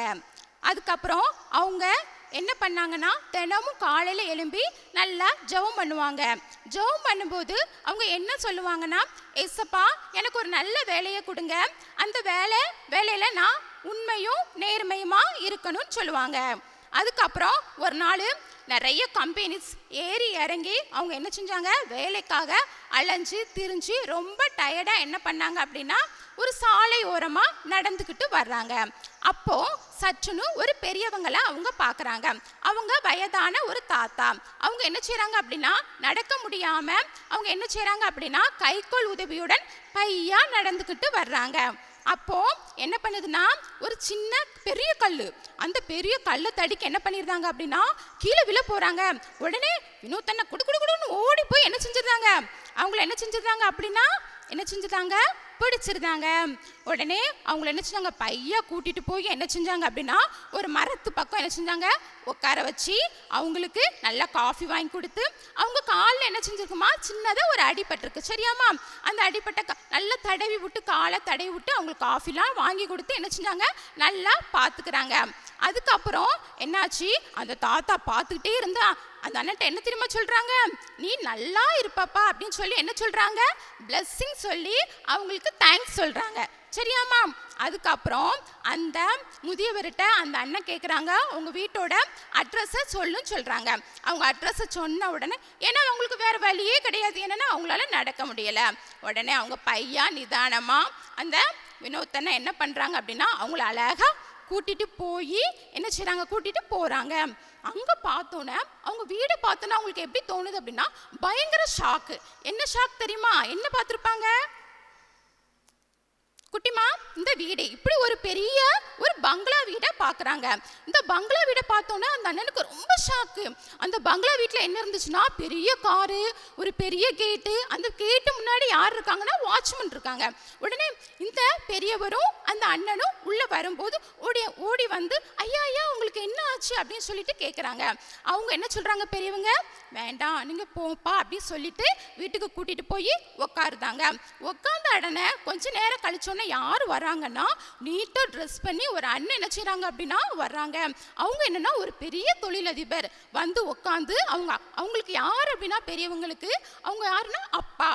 அதுக்கப்புறம் அவங்க என்ன பண்ணாங்கன்னா தினமும் காலையில் எழும்பி நல்லா ஜெபம் பண்ணுவாங்க. ஜெபம் பண்ணும்போது அவங்க என்ன சொல்லுவாங்கன்னா, ஏசப்பா எனக்கு ஒரு நல்ல வேலையை கொடுங்க, அந்த வேலையில் நான் உண்மையும் நேர்மையுமா இருக்கணும்னு சொல்லுவாங்க. அதுக்கப்புறம் ஒரு நாள் நிறைய கம்பெனிஸ் ஏறி இறங்கி அவங்க என்ன செஞ்சாங்க, வேலைக்காக அலைஞ்சு திரிஞ்சு ரொம்ப டயர்டாக என்ன பண்ணாங்க அப்படின்னா ஒரு சாலை ஓரமாக நடந்துக்கிட்டு வர்றாங்க. அப்போ சற்றுன்னு ஒரு பெரியவங்களை அவங்க பார்க்குறாங்க. அவங்க வயதான ஒரு தாத்தா. அவங்க என்ன செய்கிறாங்க அப்படின்னா நடக்க முடியாமல் அவங்க என்ன செய்கிறாங்க அப்படின்னா கைக்கோள் உதவியுடன் பையா நடந்துக்கிட்டு வர்றாங்க. அப்போ என்ன பண்ணுதுன்னா ஒரு சின்ன பெரிய கல், அந்த பெரிய கல்லை தடிக்க என்ன பண்ணிடுறாங்க அப்படின்னா கீழே விழ போறாங்க. உடனே வினோத்தண்ண குடுன்னு ஓடி போய் என்ன செஞ்சிருந்தாங்க, அவங்கள என்ன செஞ்சிருந்தாங்க அப்படின்னா என்ன செஞ்சிருந்தாங்க, பிடிச்சிருந்தாங்க. உடனே அவங்கள என்ன செஞ்சாங்க, பையா கூட்டிட்டு போய் என்ன செஞ்சாங்க அப்படின்னா ஒரு மரத்து பக்கம் என்ன செஞ்சாங்க உட்கார வச்சு அவங்களுக்கு நல்லா காஃபி வாங்கி கொடுத்து, அவங்க காலில் என்ன செஞ்சிருக்குமா சின்னதாக ஒரு அடிபட்டிருக்கு. சரியாமா? அந்த அடிப்பட்ட நல்லா தடவி விட்டு காலை தடவி விட்டு அவங்களுக்கு காஃபிலாம் வாங்கி கொடுத்து என்ன செஞ்சாங்க நல்லா பார்த்துக்கிறாங்க. அதுக்கப்புறம் என்னாச்சு, அந்த தாத்தா பார்த்துக்கிட்டே இருந்தா அந்த அண்ணன்ட்ட என்ன தெரியுமா சொல்றாங்க, நீ நல்லா இருப்பப்பா அப்படின்னு சொல்லி என்ன சொல்றாங்க, பிளஸ்ஸிங் சொல்லி அவங்களுக்கு தேங்க்ஸ் சொல்றாங்க. சரியாமா? அதுக்கப்புறம் அந்த முதியவர்கிட்ட அந்த அண்ணன் கேட்குறாங்க, உங்கள் வீட்டோட அட்ரஸை சொல்லுன்னு சொல்கிறாங்க. அவங்க அட்ரஸை சொன்ன உடனே, ஏன்னா அவங்களுக்கு வேறு வழியே கிடையாது, என்னென்னா அவங்களால நடக்க முடியலை. உடனே அவங்க பையா நிதானமாக அந்த வினோத்தனை என்ன பண்ணுறாங்க அப்படின்னா அவங்கள அழகாக கூட்டிகிட்டு போய் என்ன செய்கிறாங்க, கூட்டிகிட்டு போகிறாங்க. அங்கே பார்த்தோன்னே அவங்க வீடை பார்த்தோன்னா அவங்களுக்கு எப்படி தோணுது அப்படின்னா பயங்கர ஷாக்கு. என்ன ஷாக் தெரியுமா? என்ன பார்த்துருப்பாங்க குட்டிமா? இந்த வீடு இப்படி ஒரு பெரிய ஒரு பங்களா வீடை பார்க்குறாங்க. இந்த பங்களா வீடை பார்த்தோன்னே அந்த அண்ணனுக்கு ரொம்ப ஷாக்கு. அந்த பங்களா வீட்டில் என்ன இருந்துச்சுன்னா பெரிய காரு, ஒரு பெரிய கேட்டு, அந்த கேட்டு முன்னாடி யார் இருக்காங்கன்னா வாட்ச்மேன் இருக்காங்க. உடனே இந்த பெரியவரும் அந்த அண்ணனும் உள்ளே வரும்போது ஓடி வந்து ஐயா ஐயா உங்களுக்கு என்ன ஆச்சு அப்படின்னு சொல்லிட்டு கேட்குறாங்க. அவங்க என்ன சொல்கிறாங்க, பெரியவங்க வேண்டாம் நீங்கள் போப்பா அப்படின்னு சொல்லிட்டு வீட்டுக்கு கூட்டிகிட்டு போய் உக்காருதாங்க. உட்காந்த உடனே கொஞ்ச நேரம் கழிச்சோன்னே யார் வராங்கன்னா நீட்டாக ட்ரெஸ் பண்ணி ஒரு அண்ணன் என்ன செய்கிறாங்க அப்படின்னா வர்றாங்க. அவங்க என்னன்னா ஒரு பெரிய தொழிலதிபர் வந்து உட்காந்து அவங்களுக்கு யார் அப்படின்னா பெரியவங்களுக்கு அவங்க யாருன்னா அப்பா.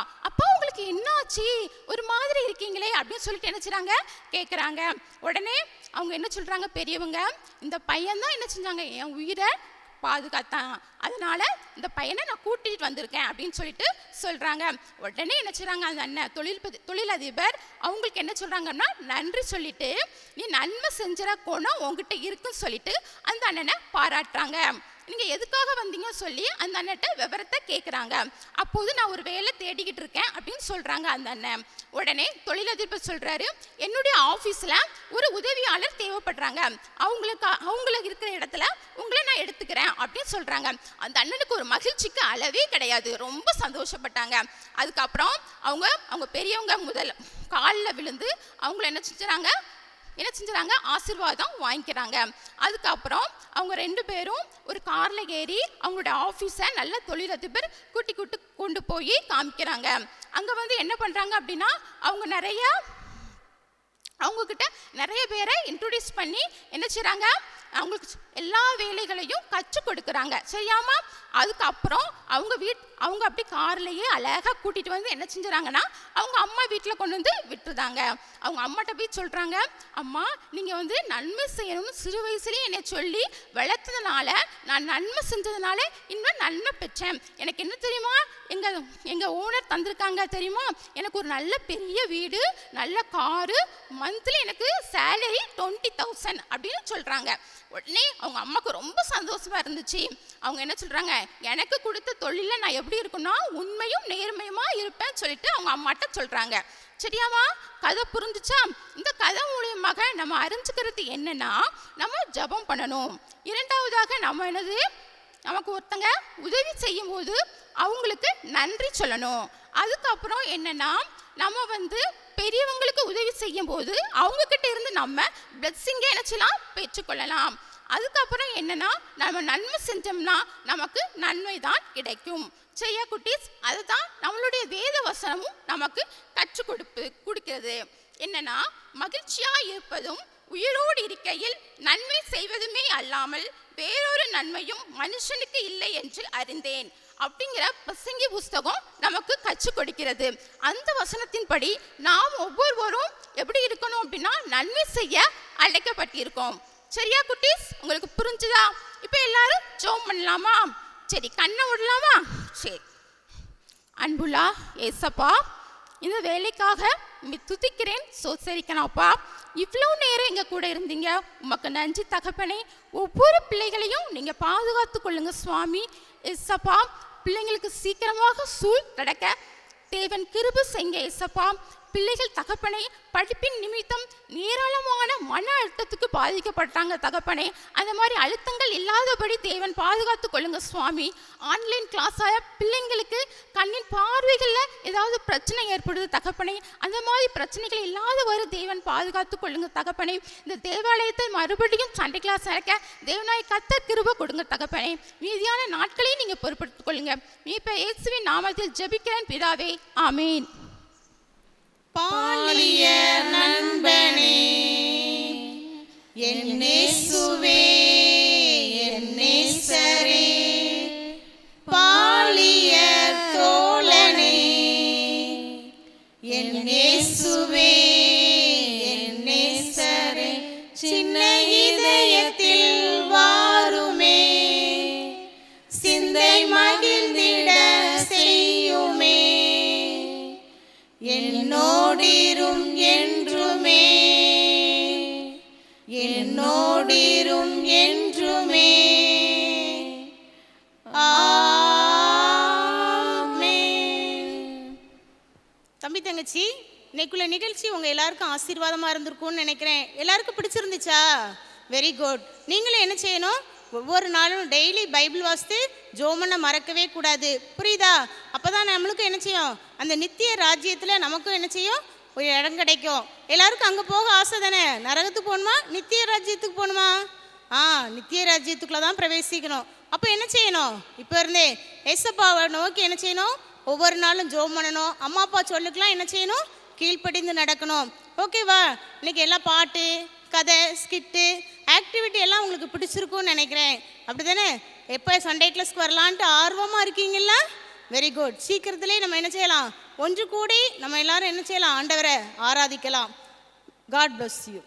உங்களுக்கு என்ன ஆச்சு, ஒரு மாதிரி இருக்கீங்களே அப்படின்னு சொல்லிட்டு என்ன செய்றாங்க கேட்குறாங்க. உடனே அவங்க என்ன சொல்கிறாங்க, பெரியவங்க இந்த பையன் தான் என்ன செஞ்சாங்க என் உயிரை பாதுகாத்தான், அதனால இந்த பையனை நான் கூட்டிகிட்டு வந்திருக்கேன் அப்படின்னு சொல்லிட்டு சொல்கிறாங்க. உடனே என்ன செய்கிறாங்க அந்த அண்ணன் தொழிலதிபர் அவங்களுக்கு என்ன சொல்கிறாங்கன்னா நன்றி சொல்லிட்டு நீ நன்மை செஞ்சுற குணம் உங்ககிட்ட இருக்குன்னு சொல்லிட்டு அந்த அண்ணனை பாராட்டுறாங்க. நீங்கள் எதுக்காக வந்தீங்கன்னு சொல்லி அந்த அண்ணன்ட்ட விவரத்தை கேட்குறாங்க. அப்போது நான் ஒரு வேலை தேடிக்கிட்டு இருக்கேன் அப்படின்னு சொல்கிறாங்க அந்த அண்ணன். உடனே தொழிலதிபர் சொல்கிறாரு, என்னுடைய ஆஃபீஸில் ஒரு உதவியாளர் தேவைப்படுறாங்க, அவங்களுக்கு இருக்கிற இடத்துல உங்களை நான் எடுத்துக்கிறேன் அப்படின்னு சொல்கிறாங்க. அந்த அண்ணனுக்கு ஒரு மகிழ்ச்சிக்கு அளவே கிடையாது, ரொம்ப சந்தோஷப்பட்டாங்க. அதுக்கப்புறம் அவங்க பெரியவங்க முதல் காலில் விழுந்து அவங்கள என்ன செஞ்சுறாங்க ஆசீர்வாதம் வாங்கிக்கிறாங்க. அதுக்கப்புறம் அவங்க 2 பேரும் ஒரு காரில் ஏறி அவங்களோட ஆஃபீஸை நல்ல தொழிலதிபர் கொண்டு போய் காமிக்கிறாங்க. அங்கே வந்து என்ன பண்ணுறாங்க அப்படின்னா அவங்கக்கிட்ட நிறைய பேரை இன்ட்ரோடியூஸ் பண்ணி என்ன செய்கிறாங்க அவங்களுக்கு எல்லா வேலைகளையும் கற்றுக் கொடுக்குறாங்க. சரியாமா? அதுக்கப்புறம் அவங்க அப்படி கார்லேயே அழகாக கூட்டிகிட்டு வந்து என்ன செஞ்சுறாங்கன்னா அவங்க அம்மா வீட்டில் கொண்டு வந்து விட்டுருந்தாங்க. அவங்க அம்மாட்ட போய் சொல்கிறாங்க, அம்மா நீங்கள் வந்து நன்மை செய்யணும்னு சிறு வயசுலேயே என்னை சொல்லி வளர்த்ததுனால நான் நன்மை செஞ்சதுனால இன்னும் நன்மை பெற்றேன். எனக்கு என்ன தெரியுமா எங்கள் ஓனர் தந்திருக்காங்க தெரியுமா, எனக்கு ஒரு நல்ல பெரிய வீடு, நல்ல காரு, மந்த்லி எனக்கு சேலரி 20,000 அப்படின்னு சொல்கிறாங்க. உடனே அவங்க அம்மாவுக்கு ரொம்ப சந்தோஷமாக இருந்துச்சு. அவங்க என்ன சொல்கிறாங்க, எனக்கு கொடுத்த தொழிலில் நான் எப்படி இருக்குன்னா உண்மையும் நேர்மையுமா இருப்பேன்னு சொல்லிட்டு அவங்க அம்மாட்ட சொல்கிறாங்க. சரியாமா? கதை புரிஞ்சுச்சா? இந்த கதை மூலியமாக நம்ம அறிஞ்சுக்கிறது என்னன்னா, நம்ம ஜெபம் பண்ணணும். இரண்டாவதாக நம்ம நமக்கு ஒருத்தங்க உதவி செய்யும் போது அவங்களுக்கு நன்றி சொல்லணும். அதுக்கப்புறம் என்னன்னா, நம்ம வந்து பெரியவங்களுக்கு உதவி செய்யும் போது அவங்க கிட்ட இருந்து நம்ம பிளெஸ்ஸிங்கை நினைச்சலாம் பெற்றுக்கொள்ளலாம். அதுக்கப்புறம் என்னன்னா, நம்ம நன்மை செஞ்சோம்னா நமக்கு நன்மை தான் கிடைக்கும். சரியா குட்டீஸ்? அதுதான் நம்மளுடைய வேத வசனமும் நமக்கு கற்றுக் கொடுக்கிறது. என்னன்னா, மகிழ்ச்சியா இருப்பதும் உயிரோடு இருக்கையில் நன்மை செய்வதுமே அல்லாமல் வேறொரு நன்மையும் மனுஷனுக்கு இல்லை என்று அறிந்தேன் அப்படிங்கிற பிரசங்கி புஸ்தகம் நமக்கு கற்றுக் கொடுக்கிறது. அந்த வசனத்தின்படி நாம் ஒவ்வொருவரும் எப்படி இருக்கணும் அப்படின்னா நன்மை செய்ய அழைக்கப்பட்டிருக்கோம். சரியா குட்டீஸ்? உங்களுக்கு புரிஞ்சுதா? இப்போ எல்லாரும் ஜெபம் பண்ணலாமா? சரி, கண்ணை விடலாமா? சரி. அன்புள்ள ஏசப்பா, இந்த வேலைக்காக துதிக்கிறேன், சோசரிக்கணாப்பா. இவ்வளோ நேரம் எங்கள் கூட இருந்தீங்க, உமக்கு நன்றி தகப்பனே. ஒவ்வொரு பிள்ளைகளையும் நீங்கள் பாதுகாத்து கொள்ளுங்க சுவாமி. ஏசப்பா, பிள்ளைங்களுக்கு சீக்கிரமாக சூழ் நடக்க தேவன் கிருபை செய்யுங்க ஏசப்பா. பிள்ளைகள் தகப்பனை படிப்பின் நிமித்தம் ஏராளமான மன அழுத்தத்துக்கு பாதிக்கப்பட்டாங்க தகப்பனே. அந்த மாதிரி அழுத்தங்கள் இல்லாதபடி தேவன் பாதுகாத்து கொள்ளுங்க சுவாமி. ஆன்லைன் கிளாஸாக பிள்ளைங்களுக்கு கண்ணின் பார்வைகளில் ஏதாவது பிரச்சனை ஏற்படுது தகப்பனே, அந்த மாதிரி பிரச்சனைகள் இல்லாதவாறு தேவன் பாதுகாத்து கொள்ளுங்க தகப்பனே. இந்த தேவாலயத்தை மறுபடியும் சண்டே கிளாஸ் நடக்க தேவனாய் கர்த்தர் கிருபை கொடுங்க தகப்பனே. மீதியான நாட்களையும் நீங்கள் பொறுப்படுத்திக் கொள்ளுங்க. மீட்பர் இயேசுவின் நாமத்தில் ஜெபிக்கிறேன் பிதாவே, ஆமீன். பாலிய நண்பனே என் இயேசுவே, என் நேசரே, பாலிய தோழனே என் இயேசுவே, என் நேசரே, சின்ன இதயத்தில் வாருமே, சிந்தை மகிழ்ந்திட செய்யுமே, என்னோடிரும் என்றுமே, என்னோடிரும் என்றுமே. தம்பி தங்கச்சி, இன்னைக்குள்ள நிகழ்ச்சி உங்க எல்லாருக்கும் ஆசீர்வாதமா இருந்திருக்கும்னு நினைக்கிறேன். எல்லாருக்கும் பிடிச்சிருந்துச்சா? Very good. நீங்களும் என்ன செய்யணும், ஒவ்வொரு நாளும் டெய்லி பைபிள் வாசித்து ஜோமண்ண மறக்கவே கூடாது. புரியுதா? அப்போதான் நம்மளுக்கும் என்ன செய்யும், அந்த நித்திய ராஜ்யத்தில் நமக்கும் என்ன செய்யும், ஒரு இடம் கிடைக்கும். எல்லாருக்கும் அங்கே போக ஆசை தானே? நரகத்துக்கு போகணுமா, நித்திய ராஜ்யத்துக்கு போகணுமா? நித்திய ராஜ்யத்துக்குள்ளே தான் பிரவேசிக்கணும். அப்போ என்ன செய்யணும், இப்போ இருந்தே ஏசப்பாவை நோக்கி என்ன செய்யணும், ஒவ்வொரு நாளும் ஜோம் பண்ணணும். அம்மா அப்பா சொல்லுக்கெல்லாம் என்ன செய்யணும், கீழ்ப்படிந்து நடக்கணும். ஓகேவா? இன்னைக்கு எல்லாம் பாட்டு, கதை, ஸ்கிட்டு, ஆக்டிவிட்டி எல்லாம் உங்களுக்கு பிடிச்சிருக்கும்னு நினைக்கிறேன். அப்படி தானே? எப்போ சண்டே கிளாஸ்க்கு வரலான்ட்டு ஆர்வமாக இருக்கீங்களா? Very good. சீக்கிரத்துலேயே நம்ம என்ன செய்யலாம், ஒன்று கூடி நம்ம எல்லாரும் என்ன செய்யலாம், ஆண்டவரை ஆராதிக்கலாம். God bless you.